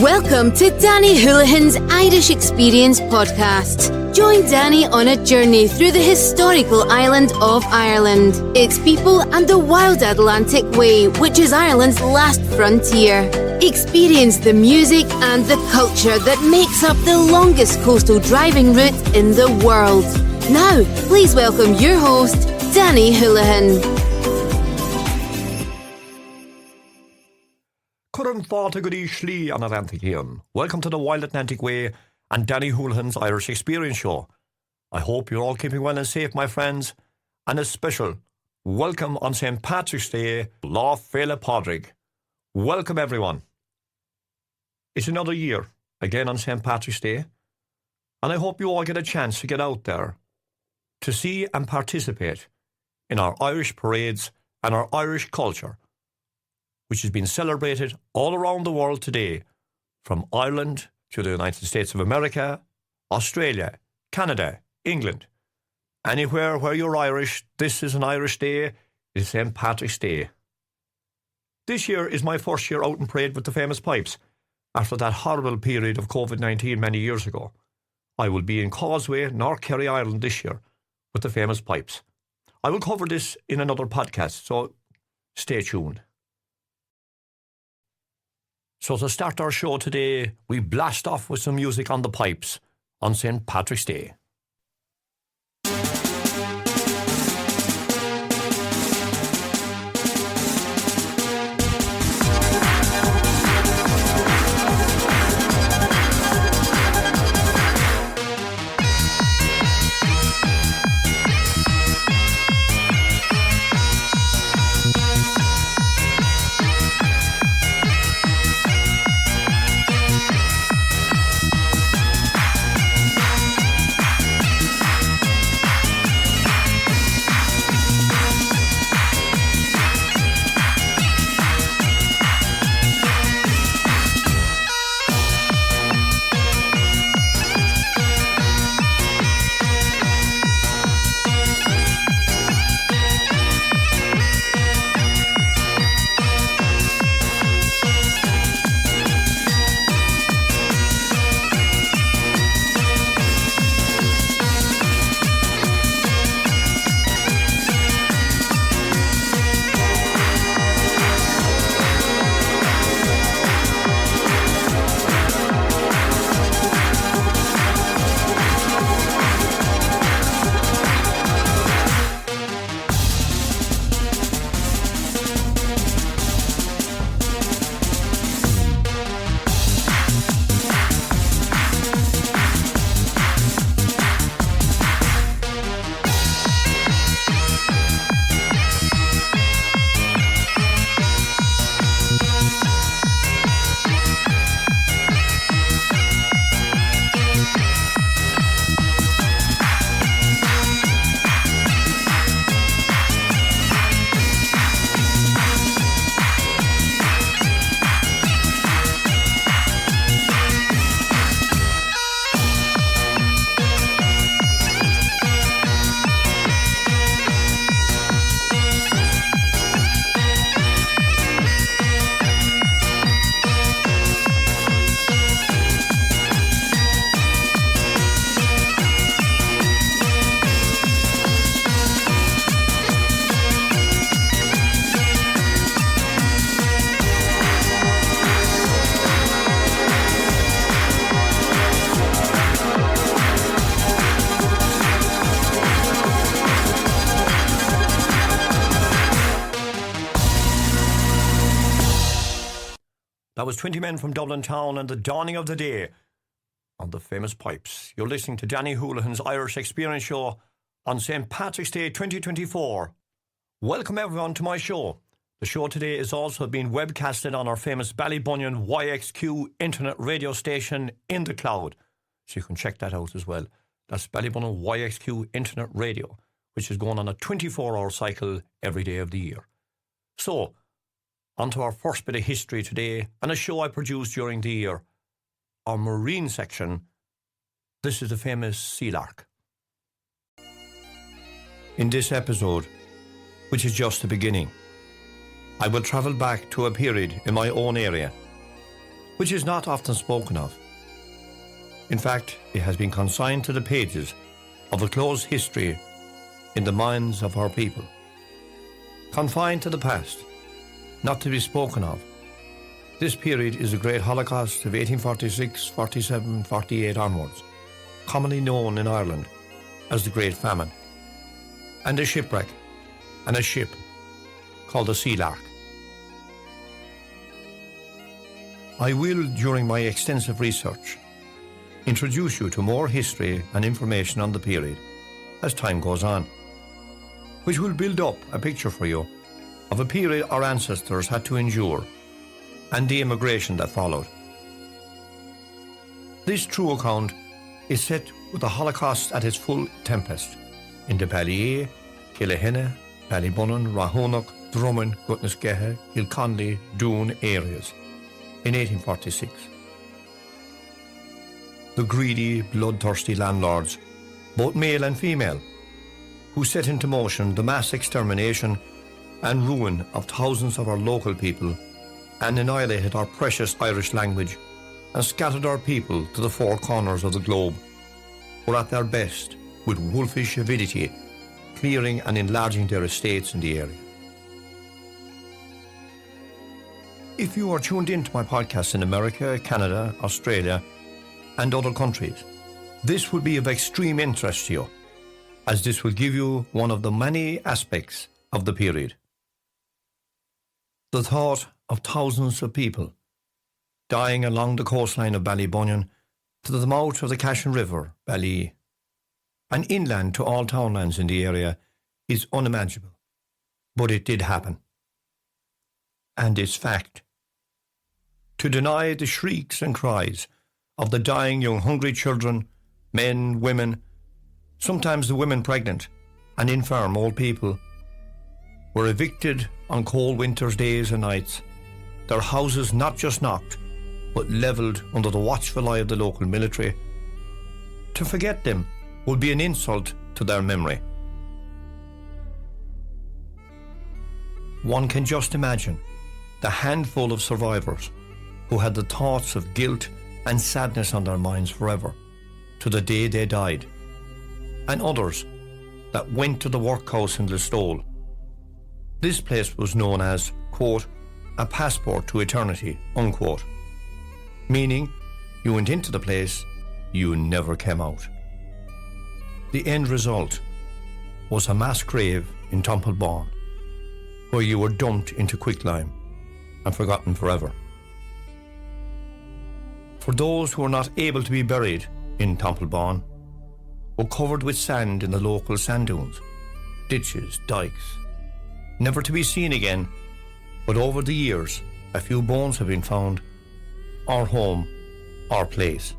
Welcome to Danny Houlihan's Irish Experience podcast. Join Danny on a journey through the historical island of Ireland, its people and the wild Atlantic Way, which is Ireland's last frontier. Experience the music and the culture that makes up the longest coastal driving route in the world. Now, please welcome your host, Danny Houlihan. Curran fáta go dtí slí an Atlantic Héan. Welcome to the Wild Atlantic Way and Danny Houlihan's Irish Experience Show. I hope you're all keeping well and safe, my friends. And a special welcome on St. Patrick's Day, Lá Féile Pádraig. Welcome, everyone. It's another year, again on St. Patrick's Day, and I hope you all get a chance to get out there to see and participate in our Irish parades and our Irish culture, which has been celebrated all around the world today, from Ireland to the United States of America, Australia, Canada, England. Anywhere where you're Irish, this is an Irish day, it's St. Patrick's Day. This year is my first year out in parade with the famous pipes, after that horrible period of COVID-19 many years ago. I will be in Causeway North Kerry, Ireland this year with the famous pipes. I will cover this in another podcast, so stay tuned. So to start our show today, we blast off with some music on the pipes on St. Patrick's Day. That was 20 Men from Dublin Town and the Dawning of the Day on the famous pipes. You're listening to Danny Houlihan's Irish Experience Show on St. Patrick's Day 2024. Welcome everyone to my show. The show today is also being webcasted on our famous Ballybunion YXQ internet radio station in the cloud. So you can check that out as well. That's Ballybunion YXQ internet radio, which is going on a 24-hour cycle every day of the year. So, on to our first bit of history today, and a show I produced during the year. Our marine section, this is the famous sea lark. In this episode, which is just the beginning, I will travel back to a period in my own area which is not often spoken of. In fact, it has been consigned to the pages of a closed history in the minds of our people. Confined to the past, not to be spoken of, this period is the Great Holocaust of 1846, 47, 48 onwards, commonly known in Ireland as the Great Famine, and a shipwreck and a ship called the Lark. I will, during my extensive research, introduce you to more history and information on the period as time goes on, which will build up a picture for you of a period our ancestors had to endure and the immigration that followed. This true account is set with the Holocaust at its full tempest in the Ballyea, Houlihan, Ballybunnon, Rahonach, Drummond, Gutnesgehe, Kilconley, Doon areas in 1846. The greedy, bloodthirsty landlords, both male and female, who set into motion the mass extermination and ruin of thousands of our local people and annihilated our precious Irish language and scattered our people to the four corners of the globe, were at their best with wolfish avidity, clearing and enlarging their estates in the area. If you are tuned into my podcast in America, Canada, Australia, and other countries, this will be of extreme interest to you, as this will give you one of the many aspects of the period. The thought of thousands of people dying along the coastline of Ballybunion to the mouth of the Cashin River, Ballyea, and inland to all townlands in the area is unimaginable. But it did happen. And it's fact. To deny the shrieks and cries of the dying young hungry children, men, women, sometimes the women pregnant, and infirm old people, were evicted on cold winter's days and nights, their houses not just knocked, but levelled under the watchful eye of the local military. To forget them would be an insult to their memory. One can just imagine the handful of survivors who had the thoughts of guilt and sadness on their minds forever, to the day they died, and others that went to the workhouse in Listowel. This place was known as, quote, a passport to eternity, unquote, meaning you went into the place, you never came out. The end result was a mass grave in Tumplebawn, where you were dumped into quicklime and forgotten forever. For those who were not able to be buried in Tumplebawn, were covered with sand in the local sand dunes, ditches, dikes, never to be seen again, but over the years a few bones have been found, our home, our place.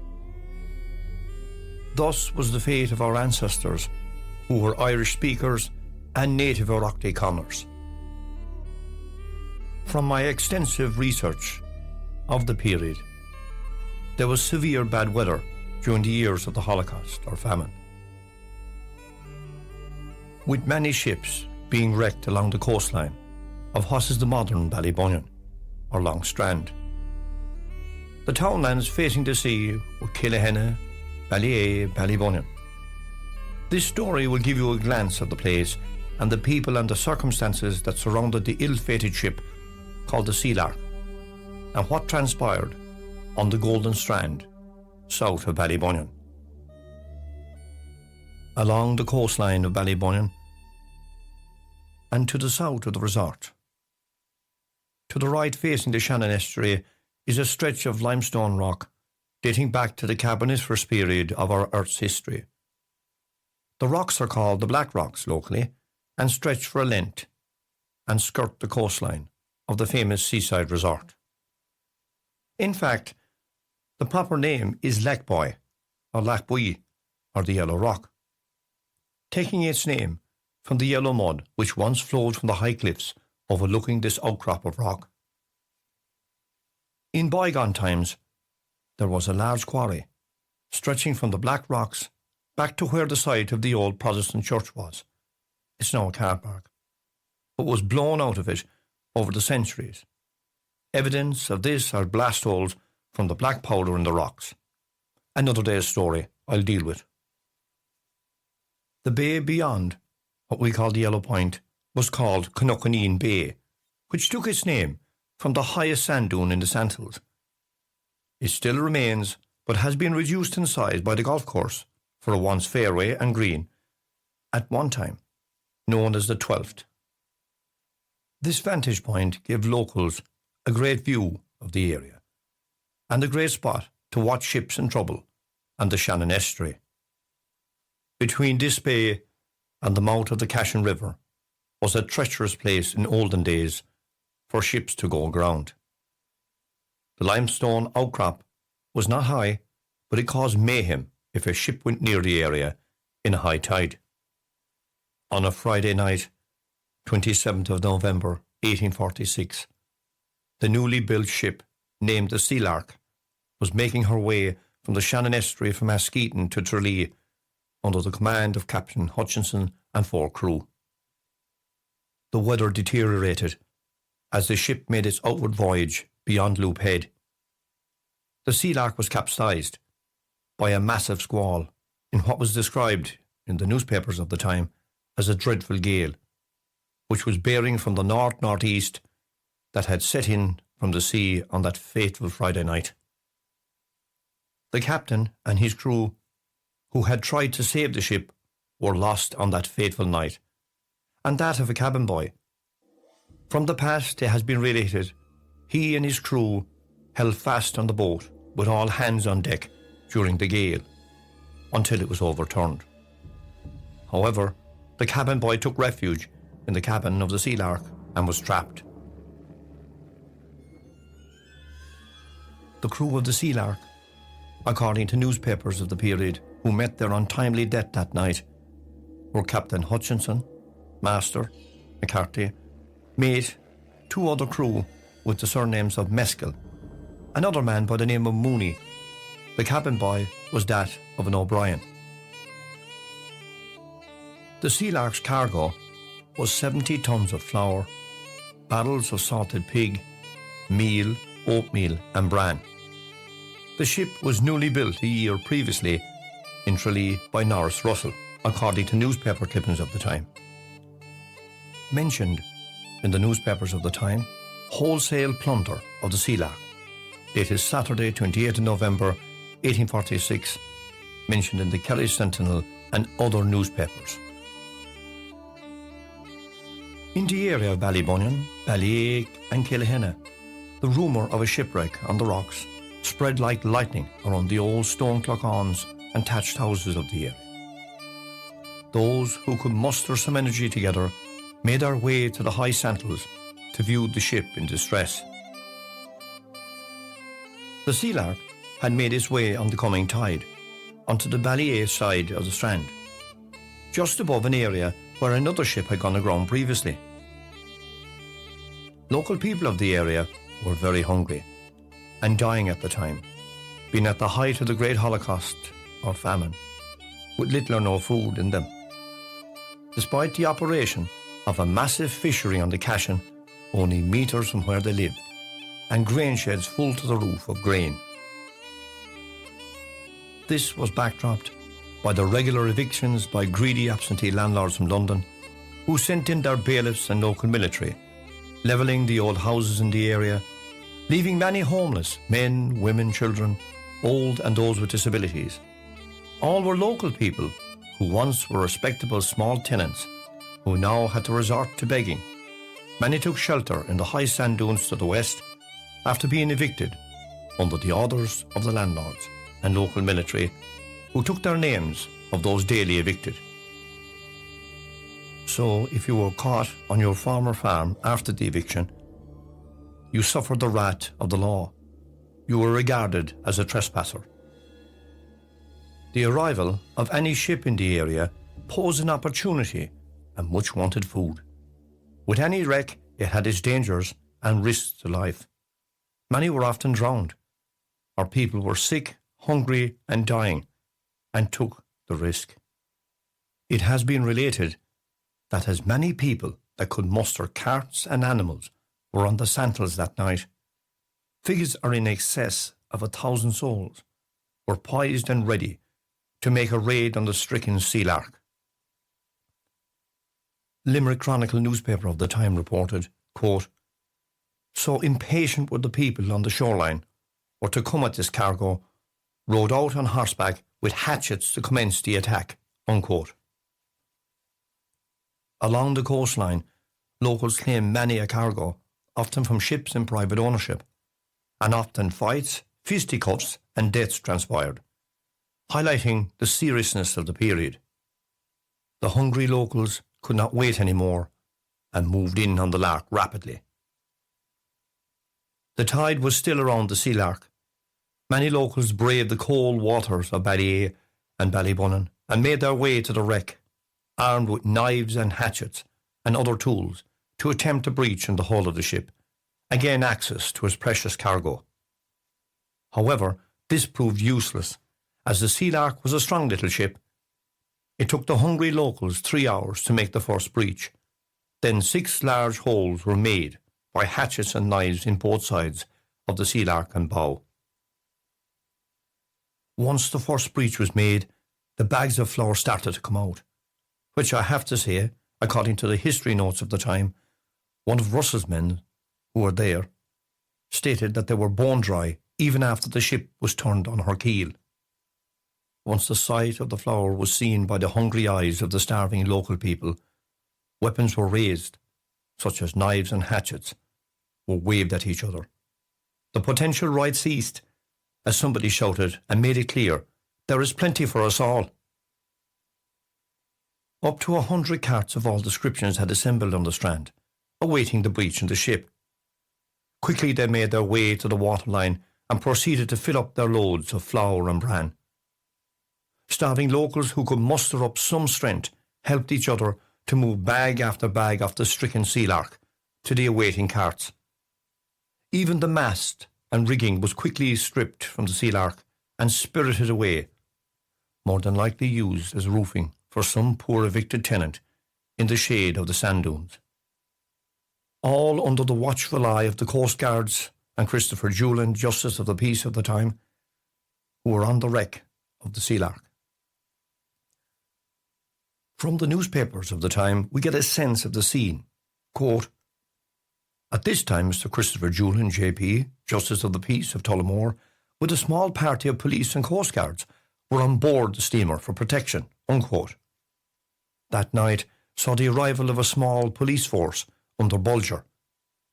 Thus was the fate of our ancestors, who were Irish speakers and native Oireachtaí conners. From my extensive research of the period, there was severe bad weather during the years of the Holocaust or famine, with many ships being wrecked along the coastline of what is the modern Ballybunion or Long Strand. The townlands facing the sea were Houlihan, Ballyea, Ballybunion. This story will give you a glance of the place and the people and the circumstances that surrounded the ill-fated ship called the Lark, and what transpired on the Golden Strand, south of Ballybunion. Along the coastline of Ballybunion, and to the south of the resort, to the right facing the Shannon estuary, is a stretch of limestone rock dating back to the Carboniferous period of our Earth's history. The rocks are called the Black Rocks locally and stretch for a length and skirt the coastline of the famous seaside resort. In fact, the proper name is Lackboy, or Lackboy, or the Yellow Rock, taking its name from the yellow mud which once flowed from the high cliffs overlooking this outcrop of rock. In bygone times, there was a large quarry stretching from the Black Rocks back to where the site of the old Protestant church was. It's now a car park, but was blown out of it over the centuries. Evidence of this are blast holes from the black powder in the rocks. Another day's story I'll deal with. The bay beyond what we call the Yellow Point was called Cnocaneen Bay, which took its name from the highest sand dune in the sandhills. It still remains, but has been reduced in size by the golf course for a once fairway and green, at one time known as the 12th. This vantage point gave locals a great view of the area, and a great spot to watch ships in trouble and the Shannon estuary. Between this bay and the mouth of the Cashin River was a treacherous place in olden days for ships to go aground. The limestone outcrop was not high, but it caused mayhem if a ship went near the area in a high tide. On a Friday night, 27th of November 1846, the newly built ship, named the Lark, was making her way from the Shannon estuary from Askeaton to Tralee under the command of Captain Hutchinson and 4 crew. The weather deteriorated as the ship made its outward voyage beyond Loop Head. The Lark was capsized by a massive squall in what was described in the newspapers of the time as a dreadful gale, which was bearing from the north-northeast that had set in from the sea on that fateful Friday night. The captain and his crew, who had tried to save the ship, were lost on that fateful night, and that of a cabin boy. From the past it has been related, he and his crew held fast on the boat with all hands on deck during the gale, until it was overturned. However, the cabin boy took refuge in the cabin of the Lark and was trapped. The crew of the Lark, according to newspapers of the period, who met their untimely death that night, were Captain Hutchinson, Master, McCarthy, mate, 2 other crew with the surnames of Mescal, another man by the name of Mooney. The cabin boy was that of an O'Brien. The Lark's cargo was 70 tons of flour, barrels of salted pig, meal, oatmeal and bran. The ship was newly built a year previously in Tralee by Norris Russell, according to newspaper clippings of the time. Mentioned in the newspapers of the time, wholesale plunder of the Lark, dated Saturday 28th November 1846, mentioned in the Kerry Sentinel and other newspapers. In the area of Ballybunion, Ballyake and Kilhenna, the rumour of a shipwreck on the rocks spread like lightning around the old stone clock-ons and thatched houses of the area. Those who could muster some energy together made their way to the high sandhills to view the ship in distress. The Lark had made its way on the coming tide onto the Ballyake side of the strand, just above an area where another ship had gone aground previously. Local people of the area were very hungry and dying at the time, being at the height of the Great Holocaust or famine, with little or no food in them. Despite the operation of a massive fishery on the Cashin, only metres from where they lived, and grain sheds full to the roof of grain. This was backdropped by the regular evictions by greedy absentee landlords from London, who sent in their bailiffs and local military, levelling the old houses in the area, leaving many homeless, men, women, children, old and those with disabilities. All were local people who once were respectable small tenants, who now had to resort to begging. Many took shelter in the high sand dunes to the west after being evicted under the orders of the landlords and local military, who took their names of those daily evicted. So if you were caught on your former farm after the eviction, you suffered the wrath of the law. You were regarded as a trespasser. The arrival of any ship in the area posed an opportunity and much wanted food. With any wreck, it had its dangers and risks to life. Many were often drowned. Our people were sick, hungry and dying, and took the risk. It has been related that as many people that could muster carts and animals were on the sandhills that night. Figures are in excess of 1,000 souls were poised and ready to make a raid on the stricken Sea Lark. Limerick Chronicle newspaper of the time reported, quote, "So impatient were the people on the shoreline or to come at this cargo, rode out on horseback with hatchets to commence the attack," unquote. Along the coastline, locals claimed many a cargo, often from ships in private ownership, and often fights, fisticuffs and deaths transpired, highlighting the seriousness of the period. The hungry locals could not wait anymore and moved in on the Lark rapidly. The tide was still around the Sea Lark. Many locals braved the cold waters of Ballea and Ballybunnon and made their way to the wreck, armed with knives and hatchets and other tools to attempt a breach in the hull of the ship and gain access to its precious cargo. However, this proved useless, as the Sea Lark was a strong little ship. It took the hungry locals 3 hours to make the first breach. Then 6 large holes were made by hatchets and knives in both sides of the Sea Lark and bow. Once the first breach was made, the bags of flour started to come out, which I have to say, according to the history notes of the time, one of Russell's men who were there stated that they were bone dry even after the ship was turned on her keel. Once the sight of the flour was seen by the hungry eyes of the starving local people, weapons were raised, such as knives and hatchets, were waved at each other. The potential riot ceased as somebody shouted and made it clear, "There is plenty for us all." Up to 100 carts of all descriptions had assembled on the strand, awaiting the breach in the ship. Quickly they made their way to the waterline and proceeded to fill up their loads of flour and bran. Starving locals who could muster up some strength helped each other to move bag after bag off the stricken Sea Lark to the awaiting carts. Even the mast and rigging was quickly stripped from the Sea Lark and spirited away, more than likely used as roofing for some poor evicted tenant in the shade of the sand dunes. All under the watchful eye of the Coast Guards and Christopher Houlihan, Justice of the Peace of the time, who were on the wreck of the Sea Lark. From the newspapers of the time, we get a sense of the scene. Quote, "At this time, Mr. Christopher Houlihan, JP, Justice of the Peace of Tullamore, with a small party of police and Coast Guards, were on board the steamer for protection," unquote. That night saw the arrival of a small police force under Bulger,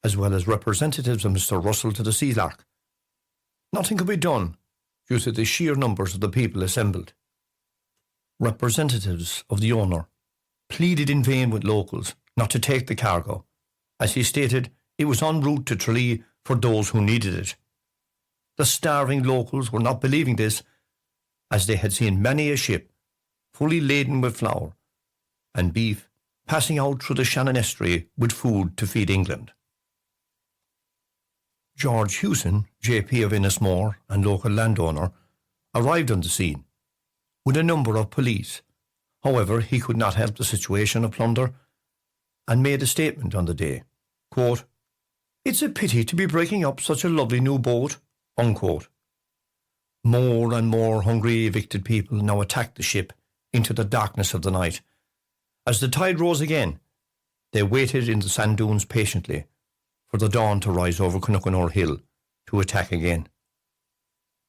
as well as representatives of Mr. Russell to the Sea Lark. Nothing could be done due to the sheer numbers of the people assembled. Representatives of the owner pleaded in vain with locals not to take the cargo, as he stated it was en route to Tralee for those who needed it. The starving locals were not believing this, as they had seen many a ship fully laden with flour and beef passing out through the Shannon estuary with food to feed England. George Hewson, JP of Innismore and local landowner, arrived on the scene with a number of police. However, he could not help the situation of plunder and made a statement on the day. Quote, "It's a pity to be breaking up such a lovely new boat," unquote. More and more hungry evicted people now attacked the ship into the darkness of the night. As the tide rose again, they waited in the sand dunes patiently for the dawn to rise over Cnoughanore Hill to attack again.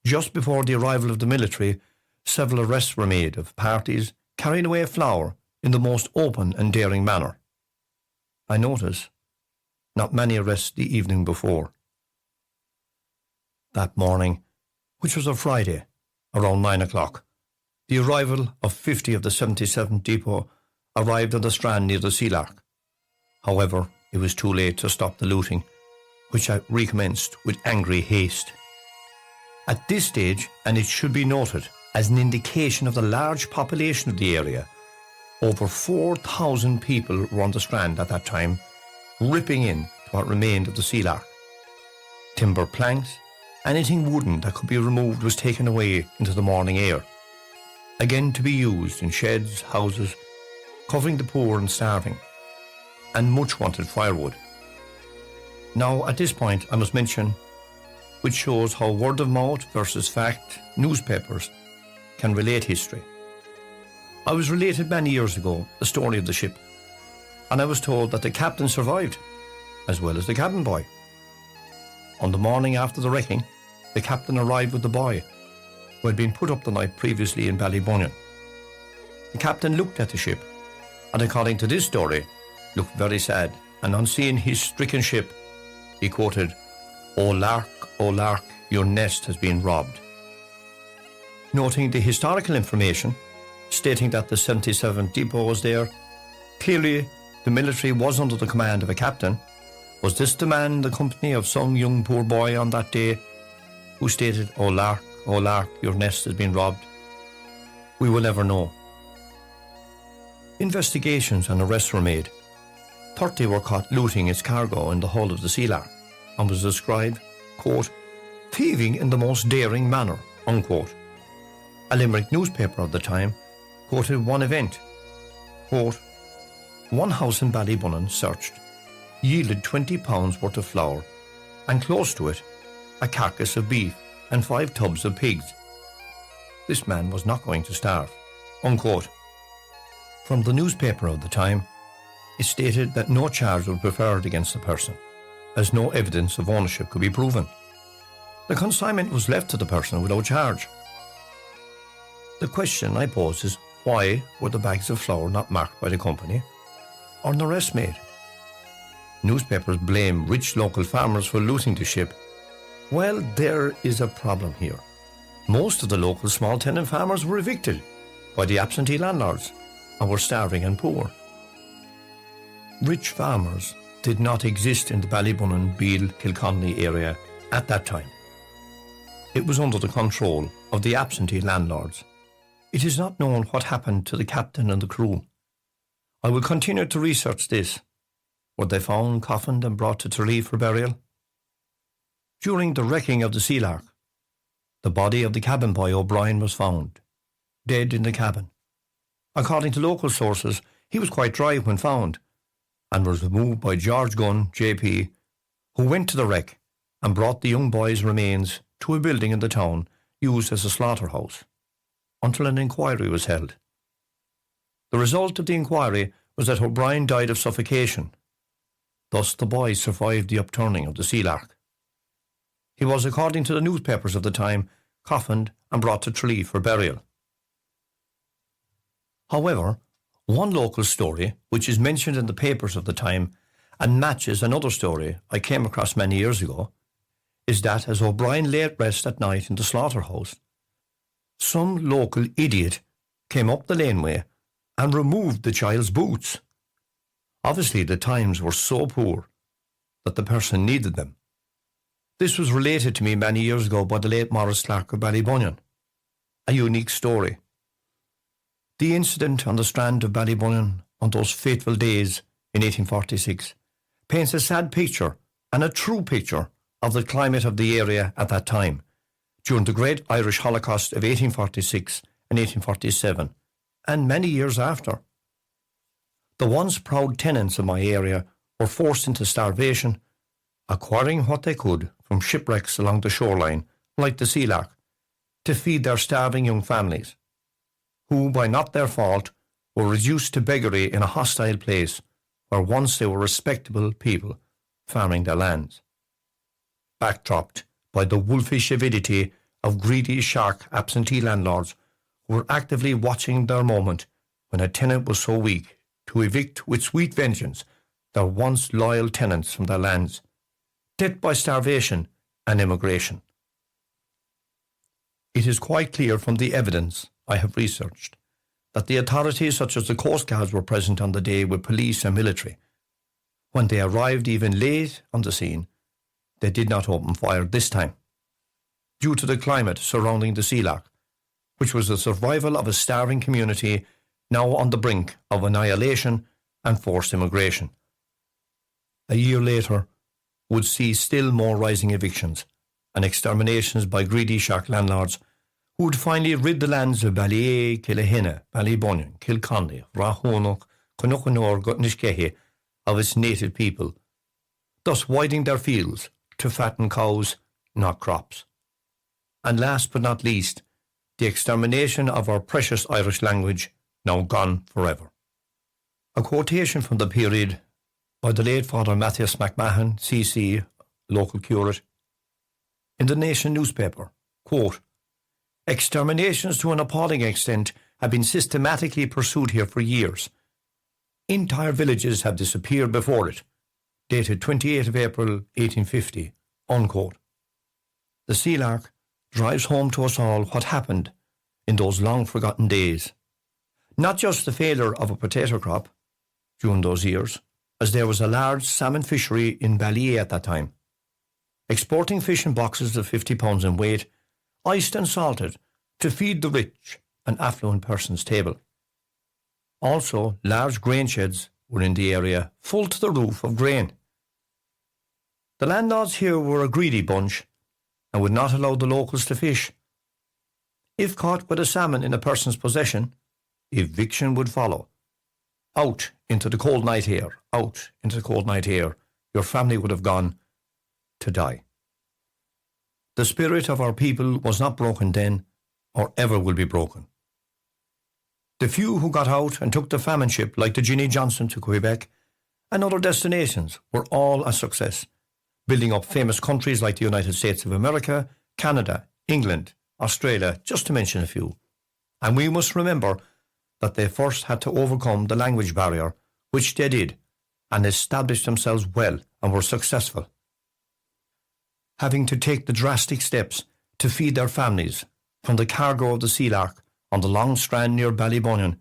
Just before the arrival of the military, several arrests were made of parties carrying away flour in the most open and daring manner. I notice not many arrests the evening before. That morning, which was a Friday, around 9 o'clock, the arrival of 50 of the 77th Depot arrived on the strand near the Sea Lark. However, it was too late to stop the looting, which had recommenced with angry haste. At this stage, and it should be noted as an indication of the large population of the area, over 4,000 people were on the strand at that time, ripping in to what remained of the Sea Lark. Timber planks, anything wooden that could be removed was taken away into the morning air, again to be used in sheds, houses, covering the poor and starving, and much wanted firewood. Now, at this point, I must mention which shows how word of mouth versus fact newspapers can relate history. I was related many years ago the story of the ship, and I was told that the captain survived, as well as the cabin boy. On the morning after the wrecking, the captain arrived with the boy, who had been put up the night previously in Ballybunion. The captain looked at the ship, and according to this story, looked very sad, and on seeing his stricken ship, he quoted, "O Lark, your nest has been robbed." Noting the historical information, stating that the 77th depot was there, clearly the military was under the command of a captain. Was this the man in the company of some young poor boy on that day who stated, "O Lark, your nest has been robbed"? We will never know. Investigations and arrests were made. 30 were caught looting its cargo in the hull of the Sea Lark, and was described, quote, "thieving in the most daring manner," unquote. A Limerick newspaper of the time quoted one event, quote, "One house in Ballybunion searched, yielded £20 worth of flour, and close to it, a carcass of beef and 5 tubs of pigs. This man was not going to starve," unquote. From the newspaper of the time, it stated that no charge was preferred against the person, as no evidence of ownership could be proven. The consignment was left to the person without charge. The question I pose is, why were the bags of flour not marked by the company or an arrest made? Newspapers blame rich local farmers for looting the ship. Well, there is a problem here. Most of the local small tenant farmers were evicted by the absentee landlords and were starving and poor. Rich farmers did not exist in the Ballybunion, Beal, Kilconnelly area at that time. It was under the control of the absentee landlords. It is not known what happened to the captain and the crew. I will continue to research this. Were they found, coffined and brought to Tralee for burial? During the wrecking of the Sea Lark, the body of the cabin boy O'Brien was found, dead in the cabin. According to local sources, he was quite dry when found, and was removed by George Gunn, JP, who went to the wreck and brought the young boy's remains to a building in the town used as a slaughterhouse, until an inquiry was held. The result of the inquiry was that O'Brien died of suffocation. Thus the boy survived the upturning of the Sea Lark. He was, according to the newspapers of the time, coffined and brought to Tralee for burial. However, one local story, which is mentioned in the papers of the time and matches another story I came across many years ago, is that as O'Brien lay at rest at night in the slaughterhouse, some local idiot came up the laneway and removed the child's boots. Obviously, the times were so poor that the person needed them. This was related to me many years ago by the late Maurice Clark of Ballybunion. A unique story. The incident on the strand of Ballybunion on those fateful days in 1846 paints a sad picture and a true picture of the climate of the area at that time, during the Great Irish Holocaust of 1846 and 1847, and many years after. The once proud tenants of my area were forced into starvation, acquiring what they could from shipwrecks along the shoreline, like the Sea Lark, to feed their starving young families, who, by not their fault, were reduced to beggary in a hostile place where once they were respectable people farming their lands. Backdropped by the wolfish avidity of greedy shark absentee landlords who were actively watching their moment when a tenant was so weak to evict with sweet vengeance their once loyal tenants from their lands, death by starvation and immigration. It is quite clear from the evidence I have researched that the authorities such as the Coast Guards were present on the day with police and military. When they arrived even late on the scene, they did not open fire this time, due to the climate surrounding the Sea Lark, which was the survival of a starving community now on the brink of annihilation and forced immigration. A year later would see still more rising evictions and exterminations by greedy shark landlords who would finally rid the lands of Ballyea, Killahena, Ballybunion, Kilconnelly, Rahonach, Conuchanore, Gutnishkehe of its native people, thus widening their fields to fatten cows, not crops. And last but not least, the extermination of our precious Irish language, now gone forever. A quotation from the period by the late Father Matthias McMahon, CC, local curate, in the Nation newspaper, quote, "Exterminations to an appalling extent have been systematically pursued here for years. Entire villages have disappeared before it," dated 28th of April 1850, unquote. The sea lark drives home to us all what happened in those long-forgotten days. Not just the failure of a potato crop during those years, as there was a large salmon fishery in Ballyea at that time, exporting fish in boxes of 50 pounds in weight, iced and salted, to feed the rich and affluent person's table. Also, large grain sheds were in the area, full to the roof of grain. The landlords here were a greedy bunch and would not allow the locals to fish. If caught with a salmon in a person's possession, eviction would follow. Out into the cold night air, out into the cold night air, your family would have gone to die. The spirit of our people was not broken then, or ever will be broken. The few who got out and took the famine ship, like the Ginny Johnson to Quebec and other destinations, were all a success, building up famous countries like the United States of America, Canada, England, Australia, just to mention a few. And we must remember that they first had to overcome the language barrier, which they did, and established themselves well and were successful. Having to take the drastic steps to feed their families, from the cargo of the Sea Lark on the long strand near Ballybunion,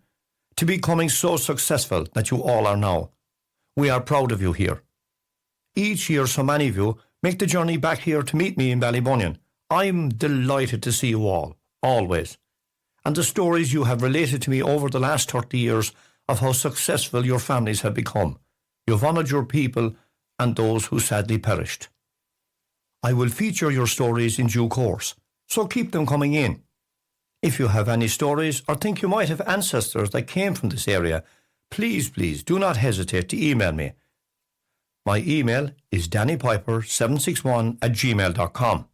to becoming so successful that you all are now. We are proud of you here. Each year so many of you make the journey back here to meet me in Ballybunion. I'm delighted to see you all, always. And the stories you have related to me over the last 30 years of how successful your families have become. You've honoured your people and those who sadly perished. I will feature your stories in due course, so keep them coming in. If you have any stories or think you might have ancestors that came from this area, please do not hesitate to email me. My email is dannypiper761@gmail.com.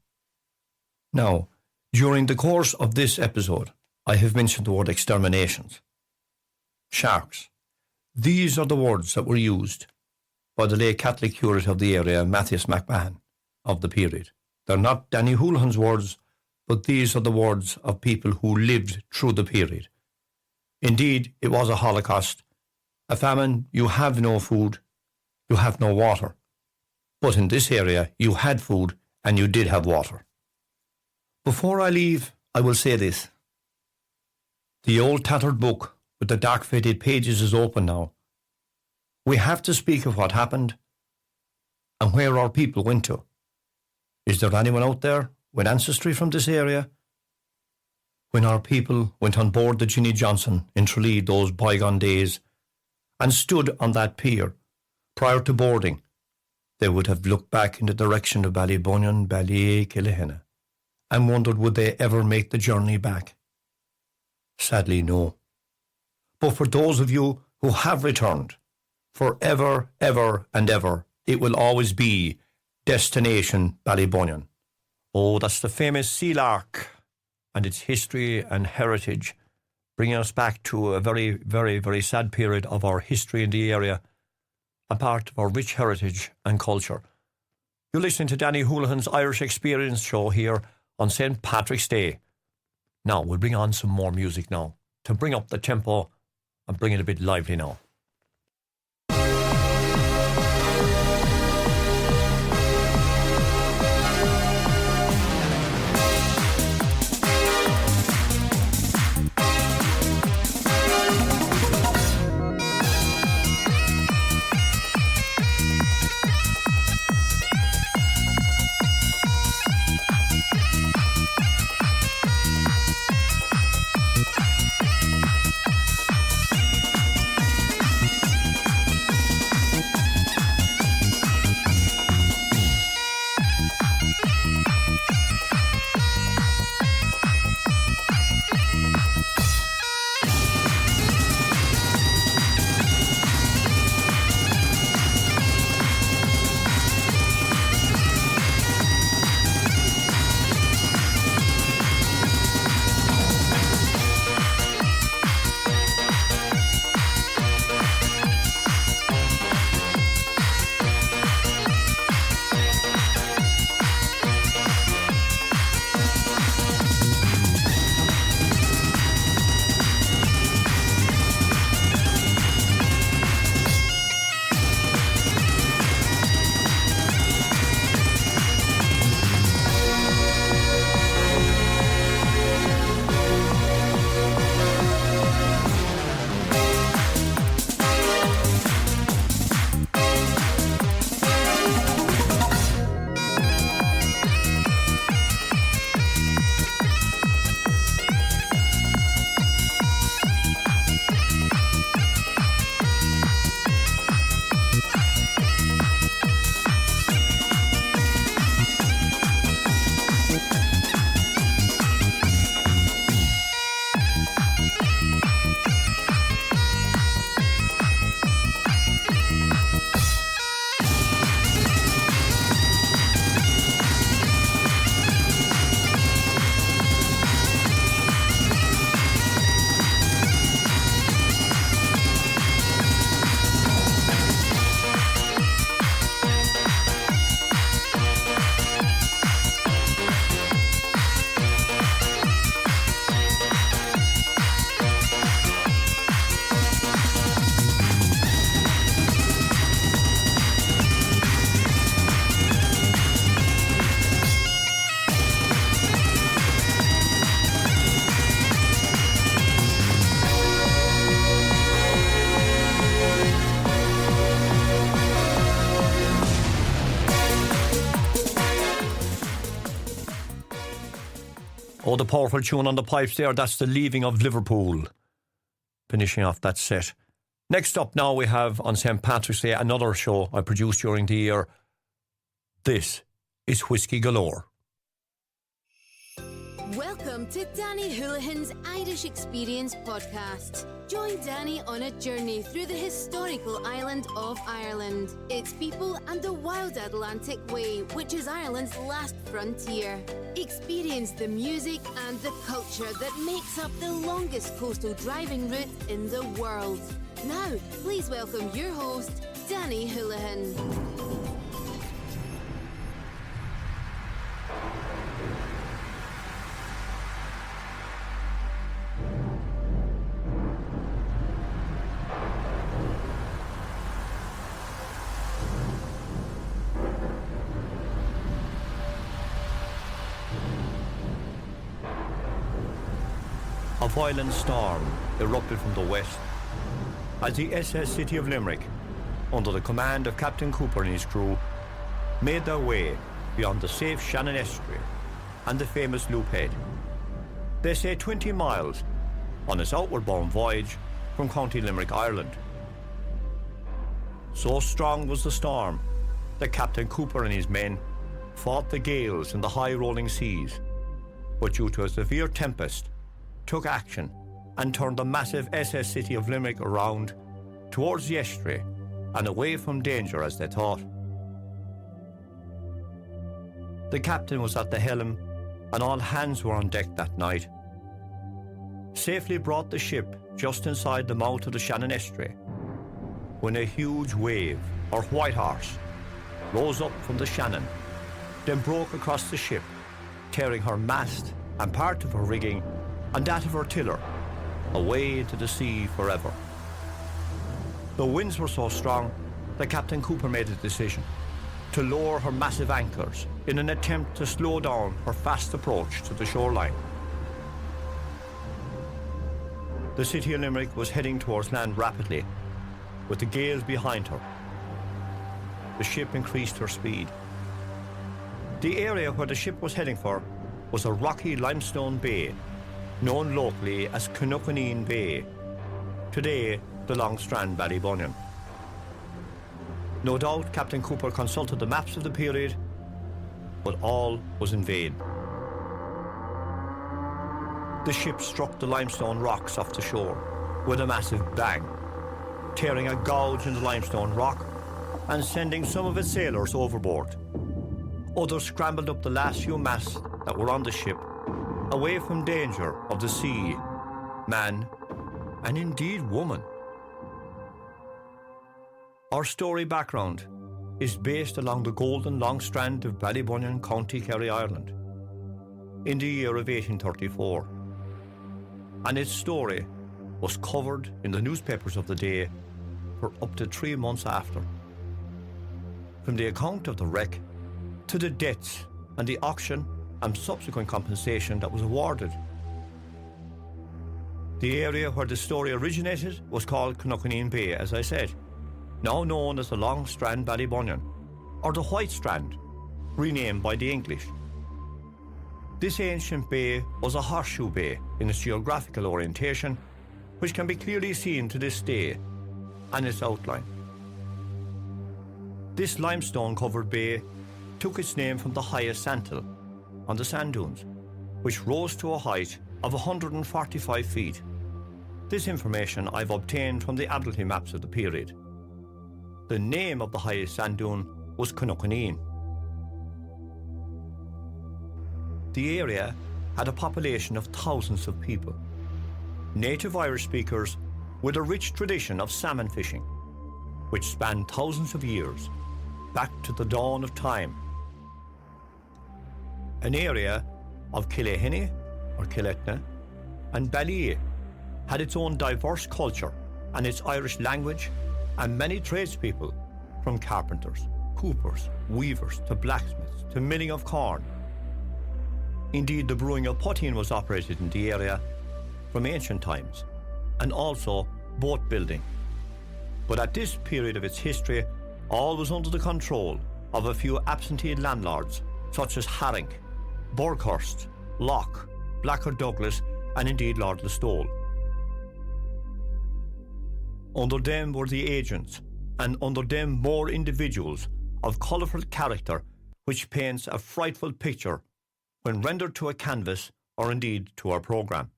Now, during the course of this episode, I have mentioned the word exterminations. Sharks. These are the words that were used by the late Catholic curate of the area, Matthias McMahon, of the period. They're not Danny Houlihan's words, but these are the words of people who lived through the period. Indeed, it was a holocaust, a famine. You have no food, you have no water. But in this area, you had food and you did have water. Before I leave, I will say this. The old tattered book with the dark faded pages is open now. We have to speak of what happened and where our people went to. Is there anyone out there with ancestry from this area? When our people went on board the Ginny Johnson in Tralee those bygone days and stood on that pier prior to boarding, they would have looked back in the direction of Ballybunion, Ballyea, Houlihan, and wondered would they ever make the journey back. Sadly, no. But for those of you who have returned, forever, ever and ever, it will always be Destination Ballybunion. Oh, that's the famous Sea Lark and its history and heritage, bringing us back to a very, very, very sad period of our history in the area, a part of our rich heritage and culture. You're listening to Danny Houlihan's Irish Experience show here on St. Patrick's Day. Now, we'll bring on some more music now to bring up the tempo and bring it a bit lively now. Oh, the powerful tune on the pipes there, that's The Leaving of Liverpool. Finishing off that set. Next up now we have on St. Patrick's Day another show I produced during the year. This is Whiskey Galore. Welcome to Danny Houlihan's Irish Experience podcast. Join Danny on a journey through the historical island of Ireland, its people and the wild Atlantic way, which is Ireland's last frontier. Experience the music and the culture that makes up the longest coastal driving route in the world. Now, please welcome your host, Danny Houlihan. A violent storm erupted from the west as the SS City of Limerick, under the command of Captain Cooper and his crew, made their way beyond the safe Shannon estuary and the famous Loop Head. They say 20 miles on its outward bound voyage from County Limerick, Ireland. So strong was the storm that Captain Cooper and his men fought the gales and the high rolling seas, but due to a severe tempest, took action and turned the massive SS City of Limerick around towards the estuary and away from danger, as they thought. The captain was at the helm and all hands were on deck that night. Safely brought the ship just inside the mouth of the Shannon estuary when a huge wave, or white horse, rose up from the Shannon, then broke across the ship, tearing her mast and part of her rigging and that of her tiller away into the sea forever. The winds were so strong that Captain Cooper made a decision to lower her massive anchors in an attempt to slow down her fast approach to the shoreline. The city of Limerick was heading towards land rapidly, with the gales behind her. The ship increased her speed. The area where the ship was heading for was a rocky limestone bay known locally as Cnocaneen Bay, today the Long Strand Ballybunion. No doubt Captain Cooper consulted the maps of the period, but all was in vain. The ship struck the limestone rocks off the shore with a massive bang, tearing a gouge in the limestone rock and sending some of its sailors overboard. Others scrambled up the last few masts that were on the ship, away from danger of the sea, man, and indeed woman. Our story background is based along the Golden Long Strand of Ballybunion, County Kerry, Ireland, in the year of 1834, and its story was covered in the newspapers of the day for up to 3 months after. From the account of the wreck to the deaths and the auction and subsequent compensation that was awarded. The area where the story originated was called Cnocaneen Bay, as I said, now known as the Long Strand Ballybunion, or the White Strand, renamed by the English. This ancient bay was a horseshoe bay in its geographical orientation, which can be clearly seen to this day, and its outline. This limestone-covered bay took its name from the highest sandhill on the sand dunes, which rose to a height of 145 feet. This information I've obtained from the Admiralty maps of the period. The name of the highest sand dune was Cnocaneen. The area had a population of thousands of people, native Irish speakers with a rich tradition of salmon fishing, which spanned thousands of years, back to the dawn of time. An area of Killehenny, or Killetna, and Ballyea had its own diverse culture and its Irish language, and many tradespeople, from carpenters, coopers, weavers, to blacksmiths, to milling of corn. Indeed, the brewing of poteen was operated in the area from ancient times, and also boat building. But at this period of its history, all was under the control of a few absentee landlords such as Harink, Borghurst, Lark, Blacker Douglas, and indeed Lord Listowel. Under them were the agents, and under them more individuals of colourful character which paints a frightful picture when rendered to a canvas or indeed to our programme.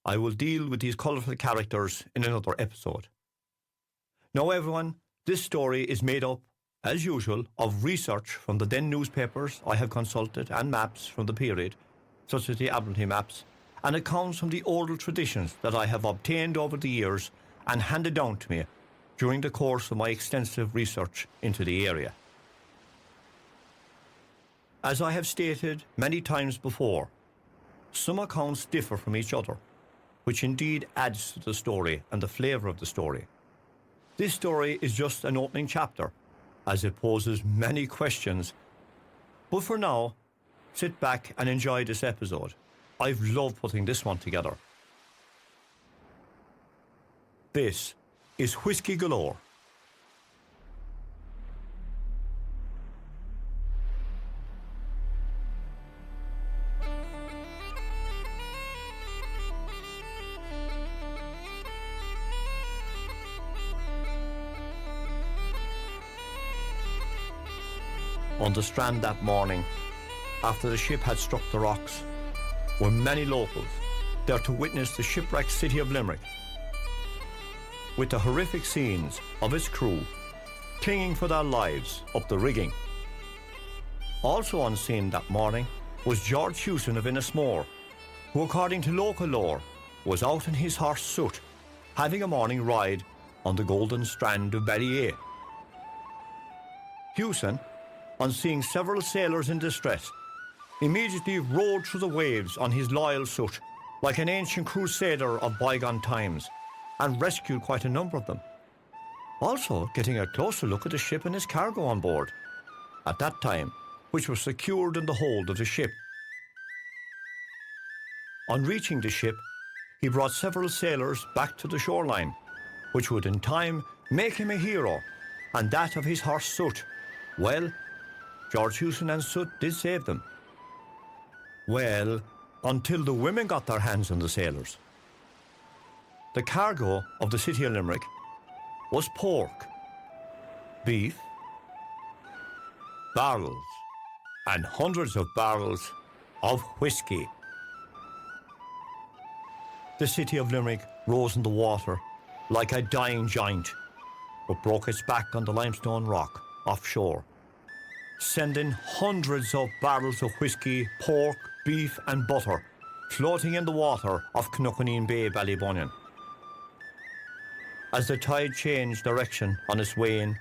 I will deal with these colourful characters in another episode. Now everyone, this story is made up, as usual, of research from the then newspapers I have consulted and maps from the period, such as the Admiralty maps, and accounts from the oral traditions that I have obtained over the years and handed down to me during the course of my extensive research into the area. As I have stated many times before, some accounts differ from each other, which indeed adds to the story and the flavour of the story. This story is just an opening chapter, as it poses many questions. But for now, sit back and enjoy this episode. I've loved putting this one together. This is Whiskey Galore. On the strand that morning, after the ship had struck the rocks, were many locals there to witness the shipwrecked city of Limerick, with the horrific scenes of its crew clinging for their lives up the rigging. Also on scene that morning was George Houlihan of Innismore, who, according to local lore, was out in his horse Soot, having a morning ride on the golden strand of Ballyea. Houlihan, on seeing several sailors in distress, immediately rode through the waves on his loyal Soot like an ancient crusader of bygone times, and rescued quite a number of them, also getting a closer look at the ship and its cargo on board, at that time, which was secured in the hold of the ship. On reaching the ship, he brought several sailors back to the shoreline, which would in time make him a hero, and that of his horse Soot. Well, George Houlihan and Soot did save them. Well, until the women got their hands on the sailors. The cargo of the city of Limerick was pork, beef, barrels, and hundreds of barrels of whiskey. The city of Limerick rose in the water like a dying giant, but broke its back on the limestone rock offshore, sending hundreds of barrels of whiskey, pork, beef and butter floating in the water off Cnockaneen Bay, Ballybunion. As the tide changed direction on its way in,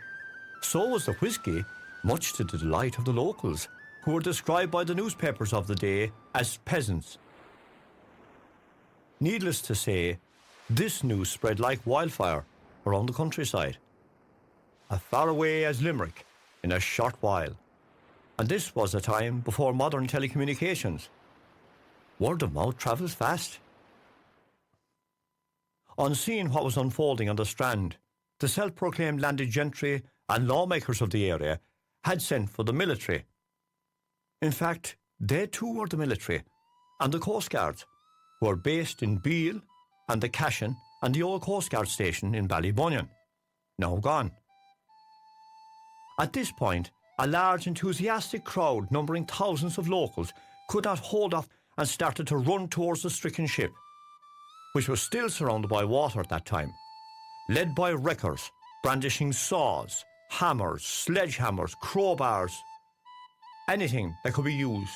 so was the whiskey, much to the delight of the locals, who were described by the newspapers of the day as peasants. Needless to say, this news spread like wildfire around the countryside, as far away as Limerick in a short while. And this was a time before modern telecommunications. Word of mouth travels fast. On seeing what was unfolding on the strand, the self-proclaimed landed gentry and lawmakers of the area had sent for the military. In fact, they too were the military and the Coast Guards, who are based in Beale and the Cashin and the old Coast Guard station in Ballybunion, now gone. At this point, a large enthusiastic crowd numbering thousands of locals could not hold off and started to run towards the stricken ship, which was still surrounded by water at that time, led by wreckers brandishing saws, hammers, sledgehammers, crowbars, anything that could be used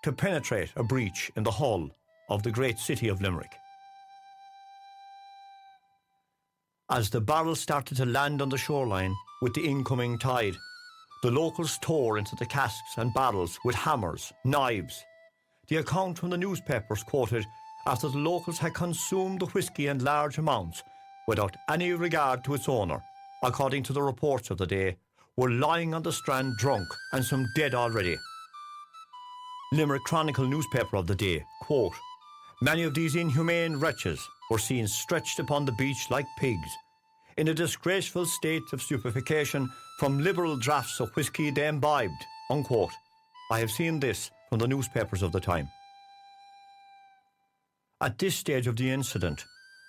to penetrate a breach in the hull of the great city of Limerick. As the barrels started to land on the shoreline with the incoming tide, the locals tore into the casks and barrels with hammers, knives. The account from the newspapers quoted after the locals had consumed the whiskey in large amounts without any regard to its owner, according to the reports of the day, were lying on the strand drunk and some dead already. Limerick Chronicle newspaper of the day, quote, "Many of these inhumane wretches were seen stretched upon the beach like pigs, in a disgraceful state of stupefaction from liberal draughts of whiskey they imbibed," unquote. I have seen this from the newspapers of the time. At this stage of the incident,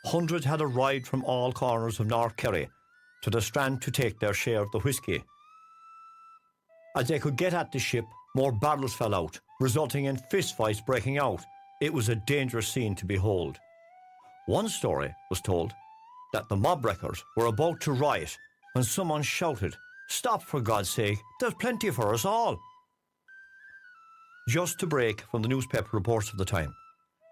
hundreds had arrived from all corners of North Kerry to the strand to take their share of the whisky. As they could get at the ship, more barrels fell out, resulting in fistfights breaking out. It was a dangerous scene to behold. One story was told that the mob wreckers were about to riot when someone shouted, "Stop, for God's sake, there's plenty for us all." Just to break from the newspaper reports of the time,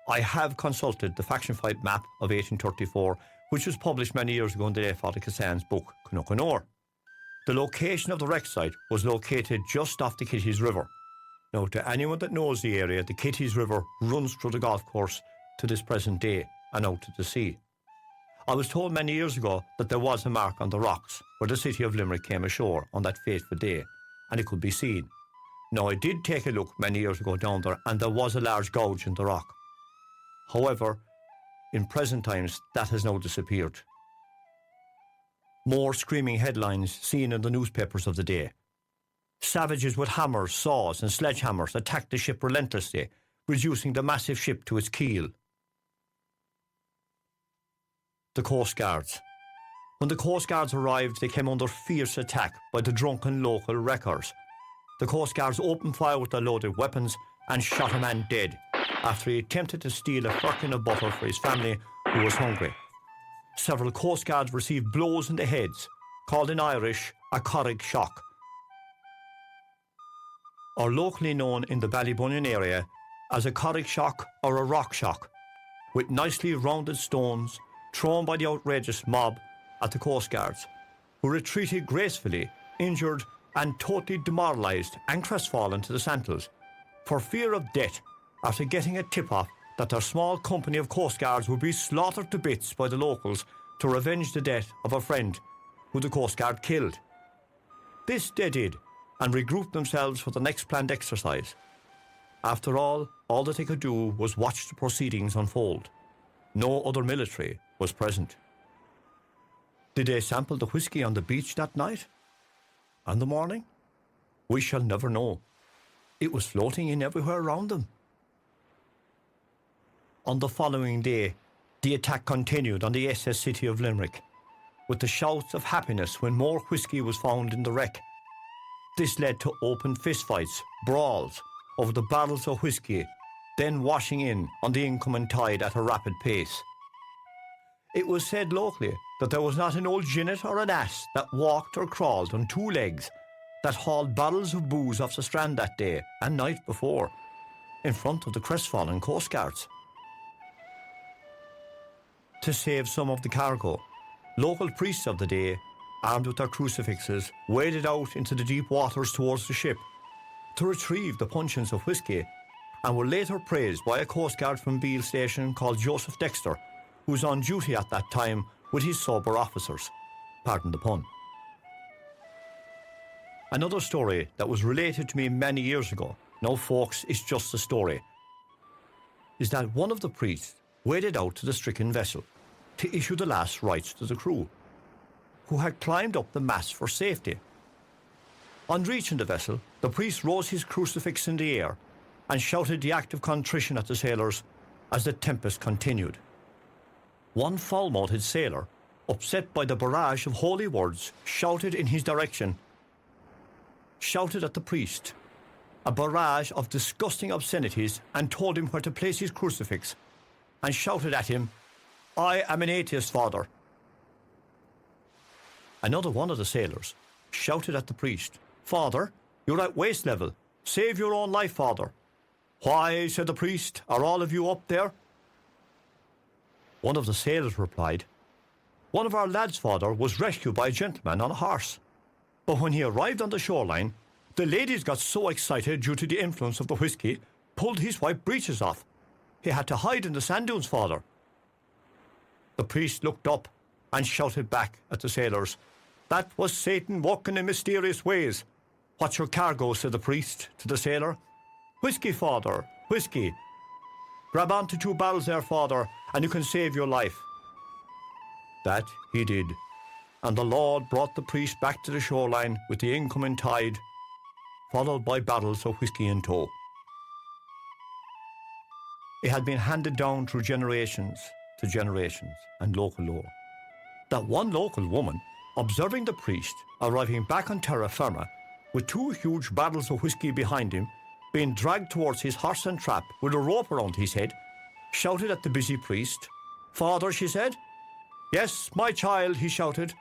I have consulted the faction fight map of 1834, which was published many years ago in the Fáilte Cassan's book, Cnocanor. The location of the wreck site was located just off the Kitty's River. Now, to anyone that knows the area, the Kitty's River runs through the golf course to this present day and out to the sea. I was told many years ago that there was a mark on the rocks where the city of Limerick came ashore on that fateful day, and it could be seen. Now, I did take a look many years ago down there, and there was a large gouge in the rock. However, in present times, that has now disappeared. More screaming headlines seen in the newspapers of the day. Savages with hammers, saws and sledgehammers attacked the ship relentlessly, reducing the massive ship to its keel. The Coast Guards. When the Coast Guards arrived, they came under fierce attack by the drunken local wreckers. The Coast Guards opened fire with their loaded weapons and shot a man dead after he attempted to steal a firkin of butter for his family who was hungry. Several Coast Guards received blows in the heads, called in Irish a corrig shock, or locally known in the Ballybunion area as a corrig shock or a rock shock, with nicely rounded stones thrown by the outrageous mob at the Coast Guards, who retreated gracefully, injured and totally demoralised and crestfallen to the Santals, for fear of death after getting a tip-off that their small company of Coast Guards would be slaughtered to bits by the locals to revenge the death of a friend who the Coast Guard killed. This they did, and regrouped themselves for the next planned exercise. After all that they could do was watch the proceedings unfold. No other military was present. Did they sample the whisky on the beach that night? And the morning? We shall never know. It was floating in everywhere around them. On the following day, the attack continued on the SS City of Limerick, with the shouts of happiness when more whisky was found in the wreck. This led to open fistfights, brawls over the barrels of whisky, then washing in on the incoming tide at a rapid pace. It was said locally that there was not an old jinnet or an ass that walked or crawled on two legs that hauled barrels of booze off the strand that day and night before, in front of the crestfallen Coast Guards. To save some of the cargo, local priests of the day, armed with their crucifixes, waded out into the deep waters towards the ship to retrieve the puncheons of whisky, and were later praised by a Coast Guard from Beale Station called Joseph Dexter, who was on duty at that time with his sober officers. Pardon the pun. Another story that was related to me many years ago, no folks, it's just a story, is that one of the priests waded out to the stricken vessel to issue the last rites to the crew, who had climbed up the mast for safety. On reaching the vessel, the priest rose his crucifix in the air and shouted the act of contrition at the sailors as the tempest continued. One foul-mouthed sailor, upset by the barrage of holy words shouted in his direction, shouted at the priest a barrage of disgusting obscenities and told him where to place his crucifix, and shouted at him, "I am an atheist, father." Another one of the sailors shouted at the priest, "Father, you're at waist level. Save your own life, father." "Why," said the priest, "are all of you up there?" One of the sailors replied, "One of our lads, father, was rescued by a gentleman on a horse. But when he arrived on the shoreline, the ladies got so excited due to the influence of the whisky, pulled his white breeches off. He had to hide in the sand dunes, father." The priest looked up and shouted back at the sailors, "That was Satan walking in mysterious ways." "What's your cargo?" said the priest to the sailor. "Whisky, father, whisky. Grab onto 2 barrels there, father, and you can save your life." That he did, and the Lord brought the priest back to the shoreline with the incoming tide, followed by barrels of whisky in tow. It had been handed down through generations to generations and local lore. That one local woman, observing the priest arriving back on terra firma with 2 huge barrels of whiskey behind him, being dragged towards his horse and trap with a rope around his head, shouted at the busy priest. "Father," she said. "Yes, my child," he shouted.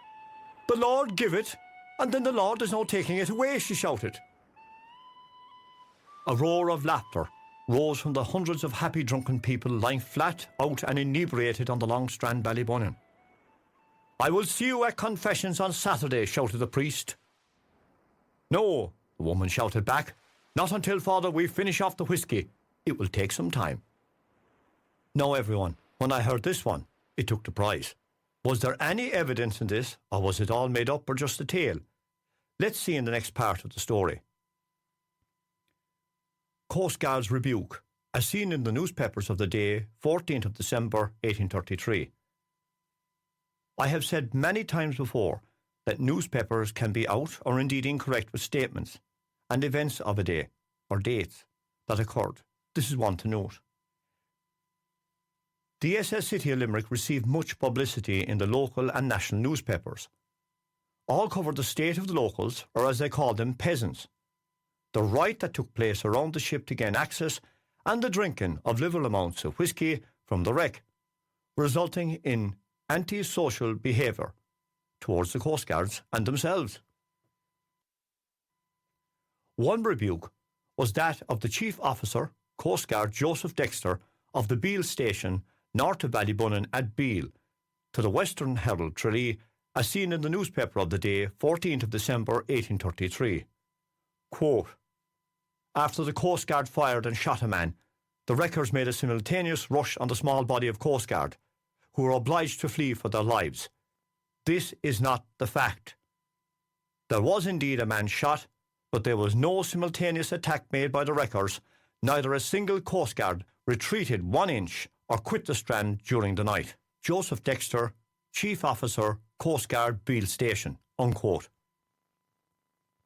"The Lord give it, and then the Lord is now taking it away," she shouted. A roar of laughter rose from the hundreds of happy drunken people lying flat out and inebriated on the Long Strand Ballybunion. "I will see you at confessions on Saturday," shouted the priest. "No," the woman shouted back. "Not until, Father, we finish off the whiskey. It will take some time." Now, everyone, when I heard this one, it took the prize. Was there any evidence in this, or was it all made up or just a tale? Let's see in the next part of the story. Coast Guard's rebuke, as seen in the newspapers of the day, 14th of December 1833. I have said many times before that newspapers can be out or indeed incorrect with statements and events of a day or dates that occurred. This is one to note. The SS City of Limerick received much publicity in the local and national newspapers. All covered the state of the locals, or as they called them, peasants, the riot that took place around the ship to gain access, and the drinking of liberal amounts of whisky from the wreck, resulting in anti-social behaviour towards the Coast Guards and themselves. One rebuke was that of the Chief Officer, Coast Guard Joseph Dexter, of the Beale Station, north of Ballybunion at Beale, to the Western Herald Tralee, as seen in the newspaper of the day, 14th of December 1833. Quote, "After the Coast Guard fired and shot a man, the wreckers made a simultaneous rush on the small body of Coast Guard, who were obliged to flee for their lives. This is not the fact. There was indeed a man shot, but there was no simultaneous attack made by the wreckers, neither a single Coast Guard retreated 1 inch or quit the strand during the night. Joseph Dexter, Chief Officer, Coast Guard, Beale Station," unquote.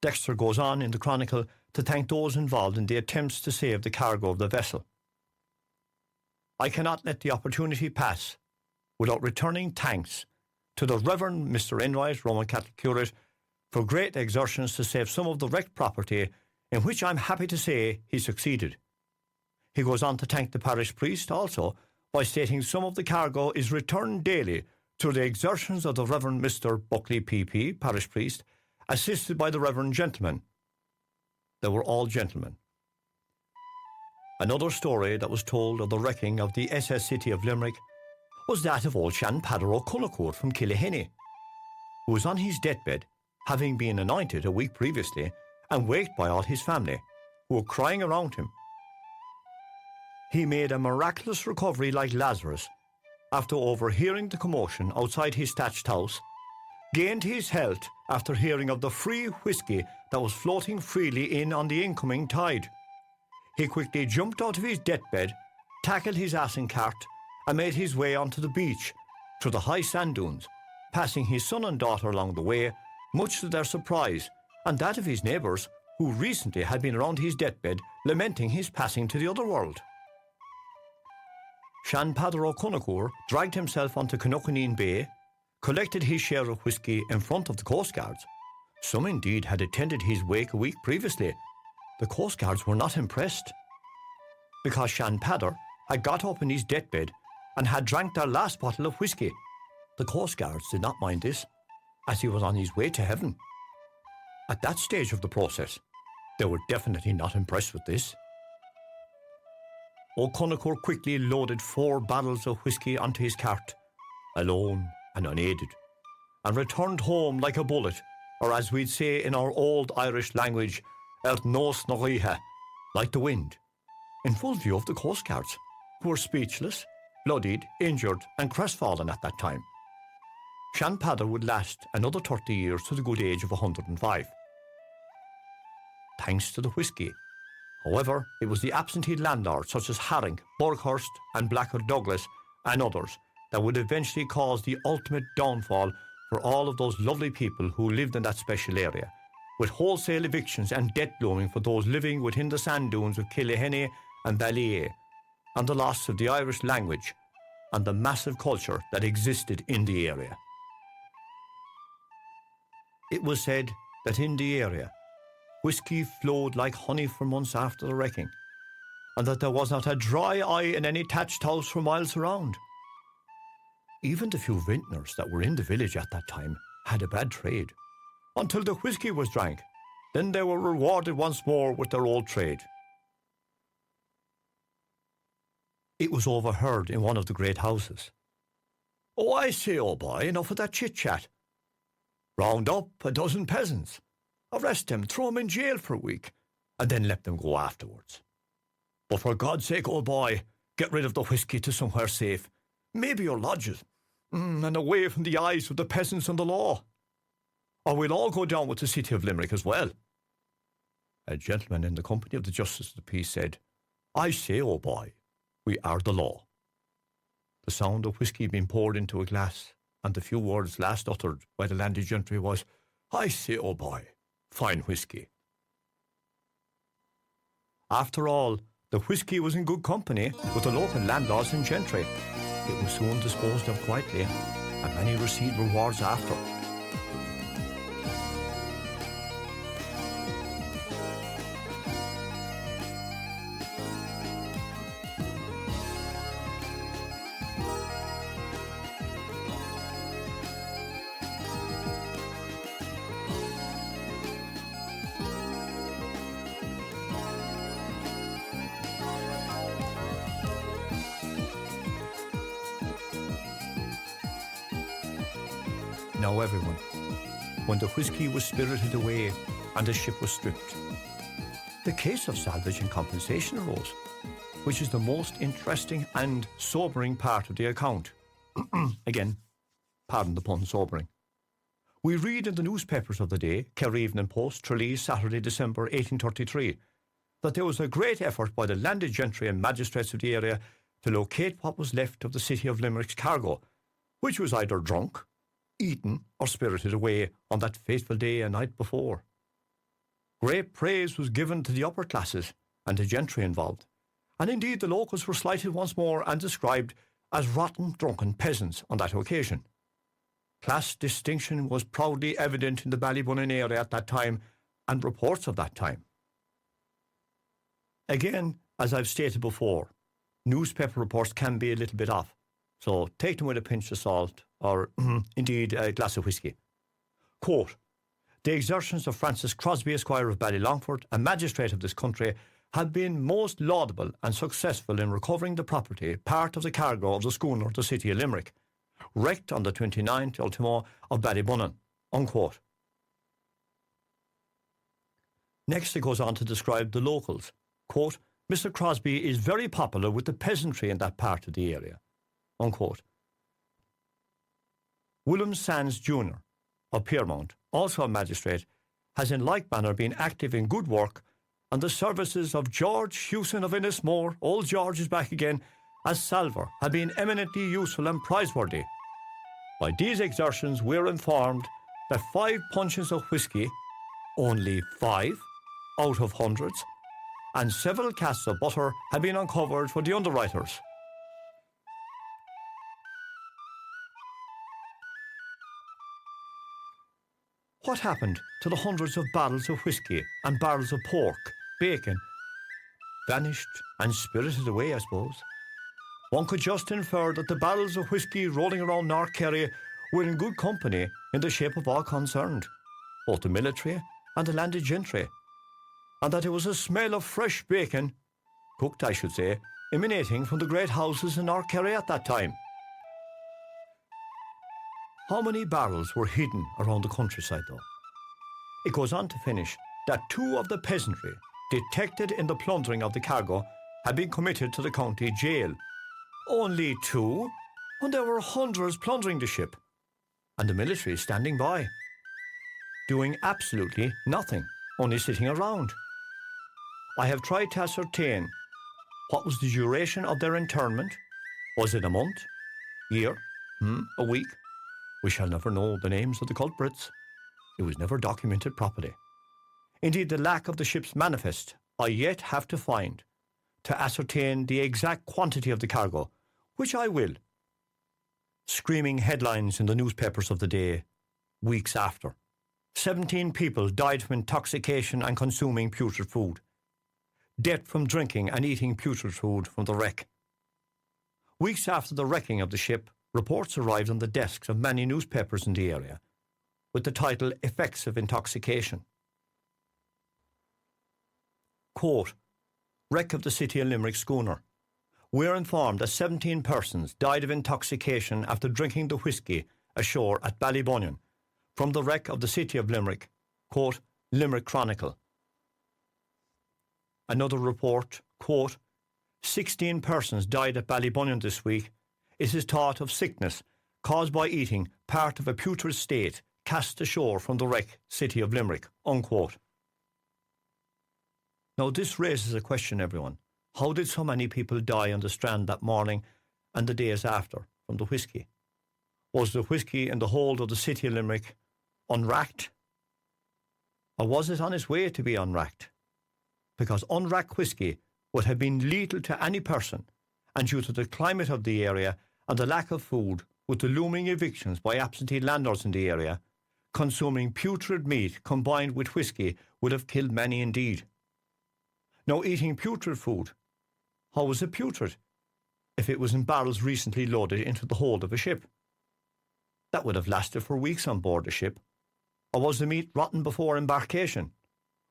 Dexter goes on in the Chronicle to thank those involved in the attempts to save the cargo of the vessel. "I cannot let the opportunity pass without returning thanks to the Reverend Mr. Enright, Roman Catholic curate, for great exertions to save some of the wrecked property, in which I am happy to say he succeeded." He goes on to thank the parish priest also by stating some of the cargo is returned daily through the exertions of the Reverend Mr. Buckley PP, parish priest, assisted by the Reverend gentlemen. They were all gentlemen. Another story that was told of the wrecking of the SS City of Limerick was that of old Shan Padder O'Connor from Killihenny, who was on his deathbed, having been anointed a week previously, and waked by all his family, who were crying around him. He made a miraculous recovery like Lazarus, after overhearing the commotion outside his thatched house, gained his health after hearing of the free whisky that was floating freely in on the incoming tide. He quickly jumped out of his deathbed, tackled his ass and cart, and made his way onto the beach, through the high sand dunes, passing his son and daughter along the way, much to their surprise, and that of his neighbours, who recently had been around his deathbed, lamenting his passing to the other world. Shan Padder O'Connor dragged himself onto Canuckaneen Bay, collected his share of whisky in front of the Coast Guards. Some indeed had attended his wake a week previously. The Coast Guards were not impressed, because Shan Padder had got up in his deathbed and had drank their last bottle of whisky. The Coast Guards did not mind this, as he was on his way to heaven. At that stage of the process, they were definitely not impressed with this. O'Connor quickly loaded 4 barrels of whisky onto his cart, alone and unaided, and returned home like a bullet, or as we'd say in our old Irish language, ert nos noriha, like the wind, in full view of the Coast Guards, who were speechless, bloodied, injured, and crestfallen at that time. Shan Padder would last another 30 years to the good age of 105. Thanks to the whisky. However, it was the absentee landlords such as Haring, Burghurst and Blackwood Douglas and others that would eventually cause the ultimate downfall for all of those lovely people who lived in that special area, with wholesale evictions and debt looming for those living within the sand dunes of Killihenny and Ballyea. and the loss of the Irish language and the massive culture that existed in the area. It was said that in the area, whiskey flowed like honey for months after the wrecking, and that there was not a dry eye in any thatched house for miles around. Even the few vintners that were in the village at that time had a bad trade, until the whiskey was drank. Then they were rewarded once more with their old trade. It was overheard in one of the great houses. "Oh, I say, old boy, enough of that chit-chat. Round up a dozen peasants, arrest them, throw them in jail for a week, and then let them go afterwards. But for God's sake, old boy, get rid of the whiskey to somewhere safe, maybe your lodges, and away from the eyes of the peasants and the law. Or we'll all go down with the city of Limerick as well." A gentleman in the company of the Justice of the Peace said, "I say, old boy, we are the law." The sound of whiskey being poured into a glass, and the few words last uttered by the landed gentry was, "I say, old boy, fine whiskey." After all, the whiskey was in good company with the local landlords and gentry. It was soon disposed of quietly, and many received rewards after. Now everyone, when the whiskey was spirited away and the ship was stripped, the case of salvage and compensation arose, which is the most interesting and sobering part of the account. Again, pardon the pun, sobering. We read in the newspapers of the day, Kerry Evening Post, Tralee, Saturday, December 1833, that there was a great effort by the landed gentry and magistrates of the area to locate what was left of the city of Limerick's cargo, which was either drunk, eaten or spirited away on that fateful day a night before. Great praise was given to the upper classes and the gentry involved, and indeed the locals were slighted once more and described as rotten, drunken peasants on that occasion. Class distinction was proudly evident in the Ballybunnin area at that time, and reports of that time. Again, as I've stated before, newspaper reports can be a little bit off, so take them with a pinch of salt, or indeed a glass of whiskey. Quote, "The exertions of Francis Crosby, Esquire of Ballylongford, a magistrate of this country, have been most laudable and successful in recovering the property, part of the cargo of the schooner, the City of Limerick, wrecked on the 29th ultimo of Ballybunnin." Unquote. Next it goes on to describe the locals. Quote, "Mr. Crosby is very popular with the peasantry in that part of the area." Unquote. William Sands Jr. of Piermount, also a magistrate, has in like manner been active in good work, and the services of George Hewson of Innismore, old George is back again, as salver, have been eminently useful and prizeworthy. By these exertions we are informed that 5 puncheons of whiskey, only 5 out of hundreds, and several casks of butter have been uncovered for the underwriters. What happened to the hundreds of barrels of whiskey and barrels of pork, bacon? Vanished and spirited away, I suppose. One could just infer that the barrels of whiskey rolling around North Kerry were in good company in the shape of all concerned, both the military and the landed gentry, and that it was a smell of fresh bacon, cooked I should say, emanating from the great houses in North Kerry at that time. How many barrels were hidden around the countryside, though? It goes on to finish that 2 of the peasantry detected in the plundering of the cargo had been committed to the county jail. Only 2? When there were hundreds plundering the ship, and the military standing by, doing absolutely nothing, only sitting around. I have tried to ascertain what was the duration of their internment. Was it a month? Year? A week? We shall never know the names of the culprits. It was never documented properly. Indeed, the lack of the ship's manifest I yet have to find, to ascertain the exact quantity of the cargo, which I will. Screaming headlines in the newspapers of the day, weeks after. 17 people died from intoxication and consuming putrid food. Death from drinking and eating putrid food from the wreck. Weeks after the wrecking of the ship, reports arrived on the desks of many newspapers in the area with the title Effects of Intoxication. Quote, Wreck of the City of Limerick schooner. We're informed that 17 persons died of intoxication after drinking the whisky ashore at Ballybunion from the wreck of the City of Limerick. Quote, Limerick Chronicle. Another report, quote, 16 persons died at Ballybunion this week. It is thought of sickness caused by eating part of a putrid state cast ashore from the wreck City of Limerick, unquote. Now this raises a question, everyone. How did so many people die on the strand that morning and the days after from the whisky? Was the whisky in the hold of the City of Limerick unracked? Or was it on its way to be unracked? Because unracked whisky would have been lethal to any person, and due to the climate of the area and the lack of food, with the looming evictions by absentee landlords in the area, consuming putrid meat combined with whisky would have killed many indeed. Now, eating putrid food, how was it putrid if it was in barrels recently loaded into the hold of a ship? That would have lasted for weeks on board the ship. Or was the meat rotten before embarkation?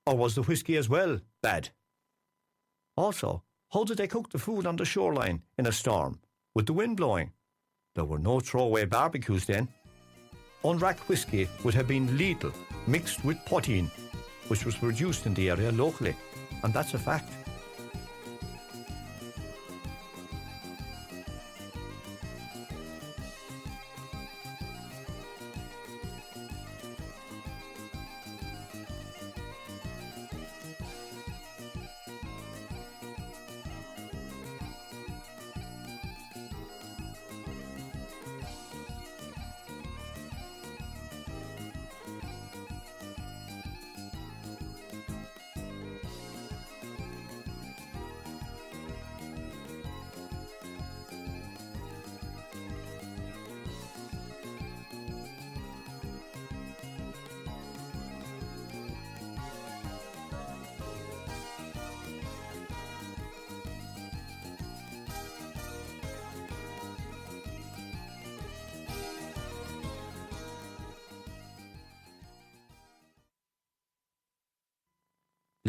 Or was the whisky as well bad? Also, how did they cook the food on the shoreline in a storm with the wind blowing? There were no throwaway barbecues then. Unracked whisky would have been lethal, mixed with poteen, which was produced in the area locally, and that's a fact.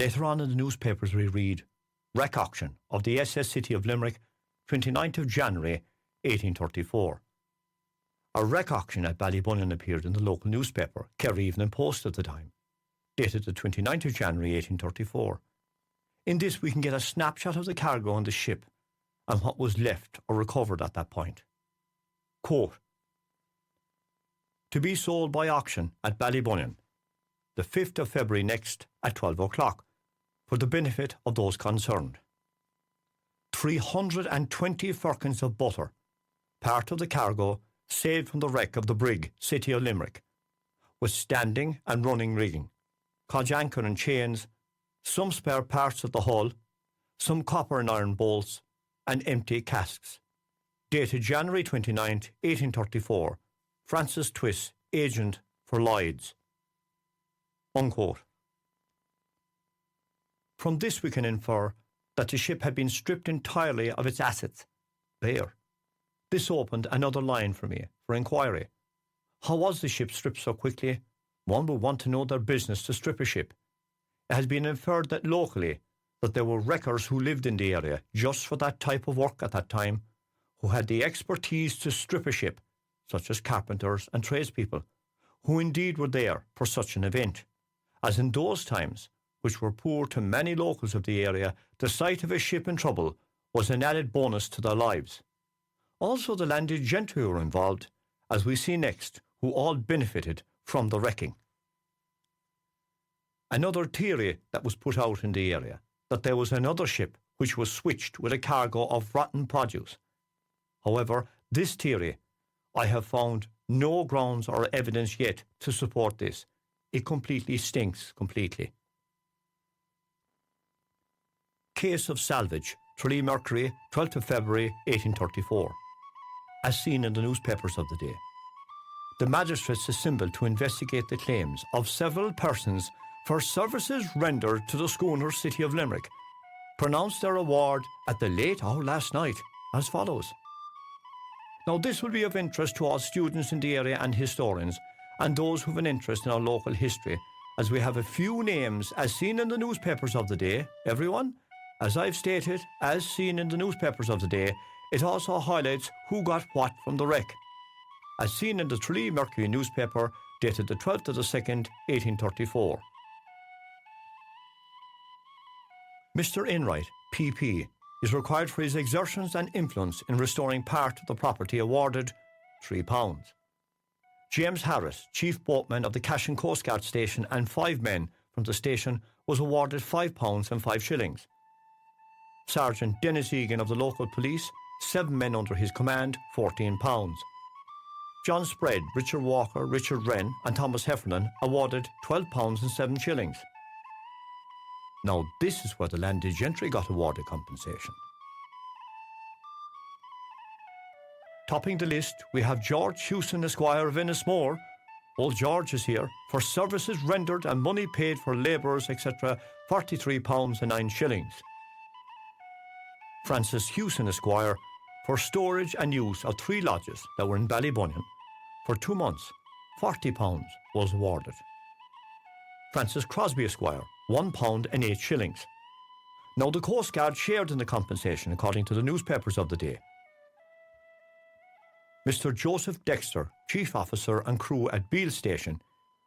Later on in the newspapers we read, Wreck Auction of the SS City of Limerick, 29th of January, 1834. A wreck auction at Ballybunion appeared in the local newspaper, Kerry Evening Post at the time, dated the 29th of January, 1834. In this we can get a snapshot of the cargo on the ship and what was left or recovered at that point. Quote, to be sold by auction at Ballybunion, the 5th of February next at 12 o'clock, for the benefit of those concerned. 320 firkins of butter, part of the cargo saved from the wreck of the brig City of Limerick, with standing and running rigging, codge anchor and chains, some spare parts of the hull, some copper and iron bolts, and empty casks. Dated January 29th, 1834, Francis Twiss, agent for Lloyd's. Unquote. From this we can infer that the ship had been stripped entirely of its assets. There. This opened another line for me for inquiry. How was the ship stripped so quickly? One would want to know their business to strip a ship. It has been inferred that locally that there were wreckers who lived in the area just for that type of work at that time, who had the expertise to strip a ship, such as carpenters and tradespeople, who indeed were there for such an event. As in those times, which were poor to many locals of the area, the sight of a ship in trouble was an added bonus to their lives. Also the landed gentry were involved, as we see next, who all benefited from the wrecking. Another theory that was put out in the area, that there was another ship which was switched with a cargo of rotten produce. However, this theory, I have found no grounds or evidence yet to support this. It completely stinks completely. Case of salvage Tralee Mercury, 12th of February 1834, as seen in the newspapers of the day. The magistrates assembled to investigate the claims of several persons for services rendered to the schooner City of Limerick, pronounced their award at the late hour last night as follows. Now, this will be of interest to all students in the area and historians and those who have an interest in our local history, as we have a few names as seen in the newspapers of the day. Everyone, as I've stated, as seen in the newspapers of the day, it also highlights who got what from the wreck, as seen in the Tralee Mercury newspaper dated the 12th of the 2nd, 1834. Mr. Enright, PP, is required for his exertions and influence in restoring part of the property awarded £3. James Harris, Chief Boatman of the Cash and Coast Guard Station, and 5 men from the station was awarded £5 and 5 shillings. Sergeant Dennis Egan of the local police, 7 men under his command, £14. John Spread, Richard Walker, Richard Wren and Thomas Heffernan awarded £12 and 7 shillings. Now, this is where the landed gentry got awarded compensation. Topping the list, we have George Hewson, Esquire of Ennismore. Old George is here for services rendered and money paid for labourers, etc., £43 and 9 shillings. Francis Hewson, Esquire, for storage and use of 3 lodges that were in Ballybunion for 2 months, £40 was awarded. Francis Crosby, Esquire, £1 and 8 shillings. Now, the Coast Guard shared in the compensation according to the newspapers of the day. Mr. Joseph Dexter, Chief Officer and crew at Beale Station,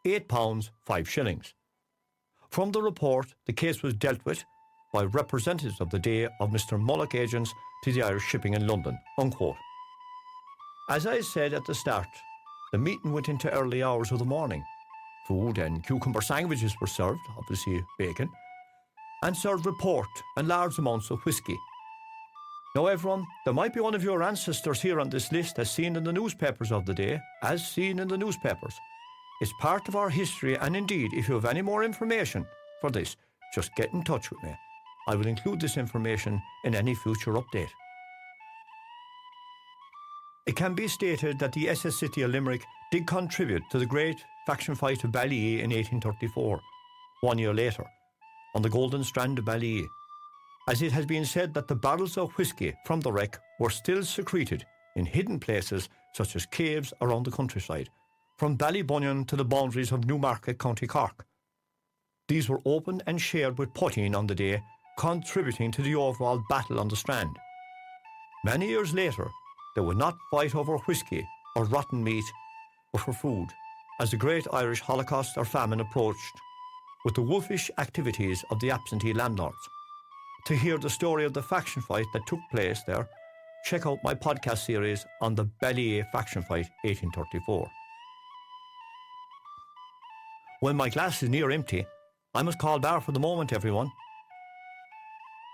£8, 5 shillings. From the report, the case was dealt with by representatives of the day of Mr. Mullock agents to the Irish shipping in London, unquote. As I said at the start, the meeting went into early hours of the morning. Food and cucumber sandwiches were served, obviously bacon, and served with port and large amounts of whiskey. Now, everyone, there might be one of your ancestors here on this list as seen in the newspapers of the day, as seen in the newspapers. It's part of our history, and indeed, if you have any more information for this, just get in touch with me. I will include this information in any future update. It can be stated that the SS City of Limerick did contribute to the great faction fight of Ballyer in 1834, 1 year later, on the Golden Strand of Ballyer, as it has been said that the barrels of whisky from the wreck were still secreted in hidden places such as caves around the countryside, from Ballybunion to the boundaries of Newmarket, County Cork. These were opened and shared with Puttine on the day, contributing to the overall battle on the Strand. Many years later, they would not fight over whisky or rotten meat, but for food, as the great Irish Holocaust or famine approached, with the wolfish activities of the absentee landlords. To hear the story of the faction fight that took place there, check out my podcast series on the Ballyer faction fight 1834. When my glass is near empty, I must call bar for the moment, everyone.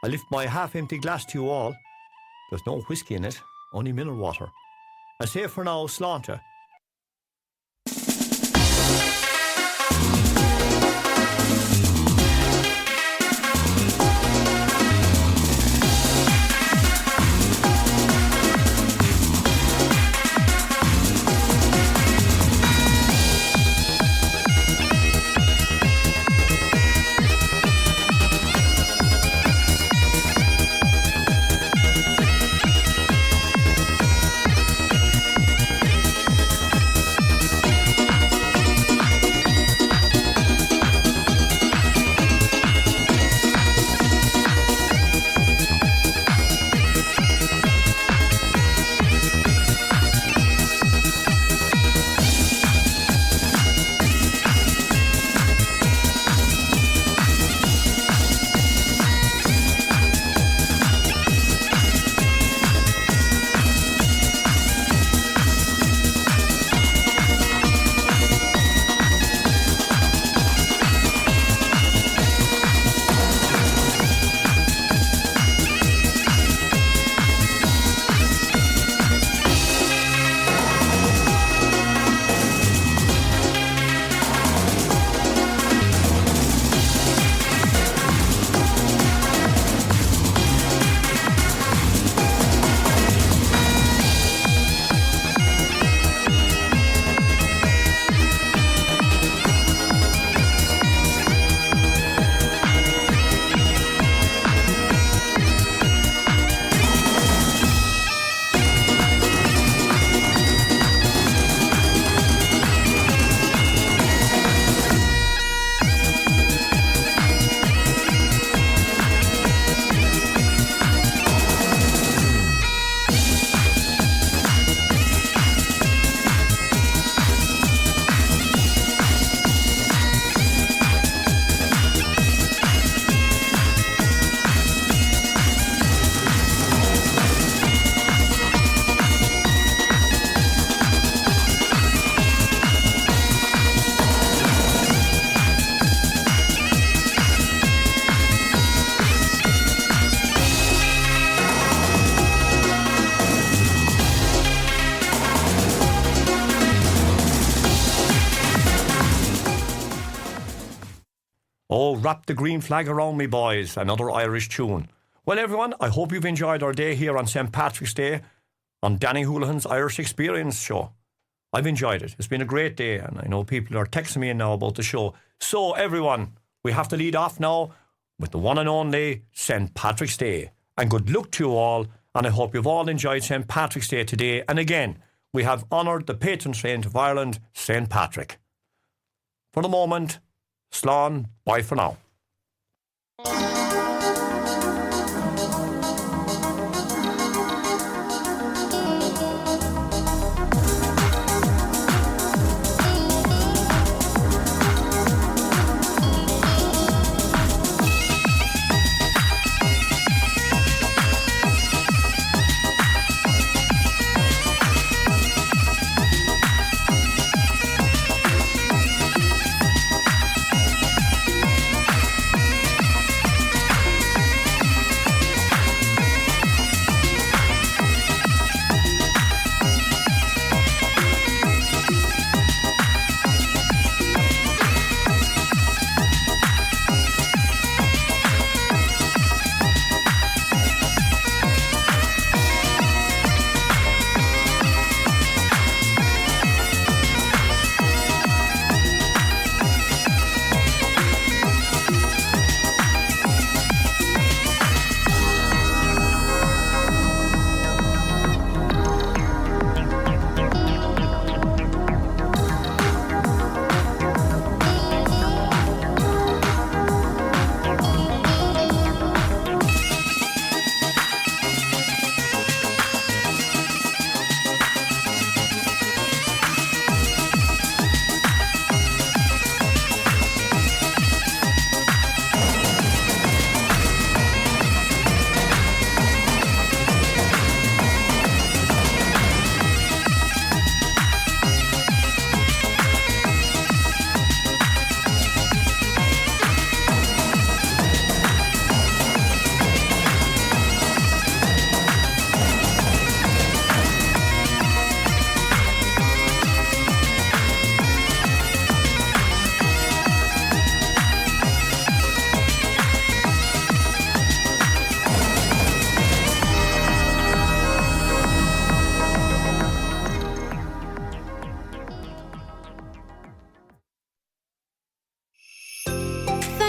I lift my half-empty glass to you all. There's no whisky in it, only mineral water. I say for now, Sláinte. Oh, wrap the green flag around me, boys. Another Irish tune. Well, everyone, I hope you've enjoyed our day here on St. Patrick's Day on Danny Houlihan's Irish Experience show. I've enjoyed it. It's been a great day, and I know people are texting me now about the show. So, everyone, we have to lead off now with the one and only St. Patrick's Day. And good luck to you all, and I hope you've all enjoyed St. Patrick's Day today. And again, we have honoured the patron saint of Ireland, St. Patrick. For the moment, Slan, bye for now.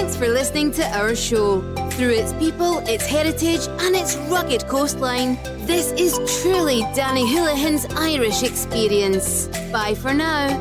Thanks for listening to our show. Through its people, its heritage, and its rugged coastline, this is truly Danny Houlihan's Irish Experience. Bye for now.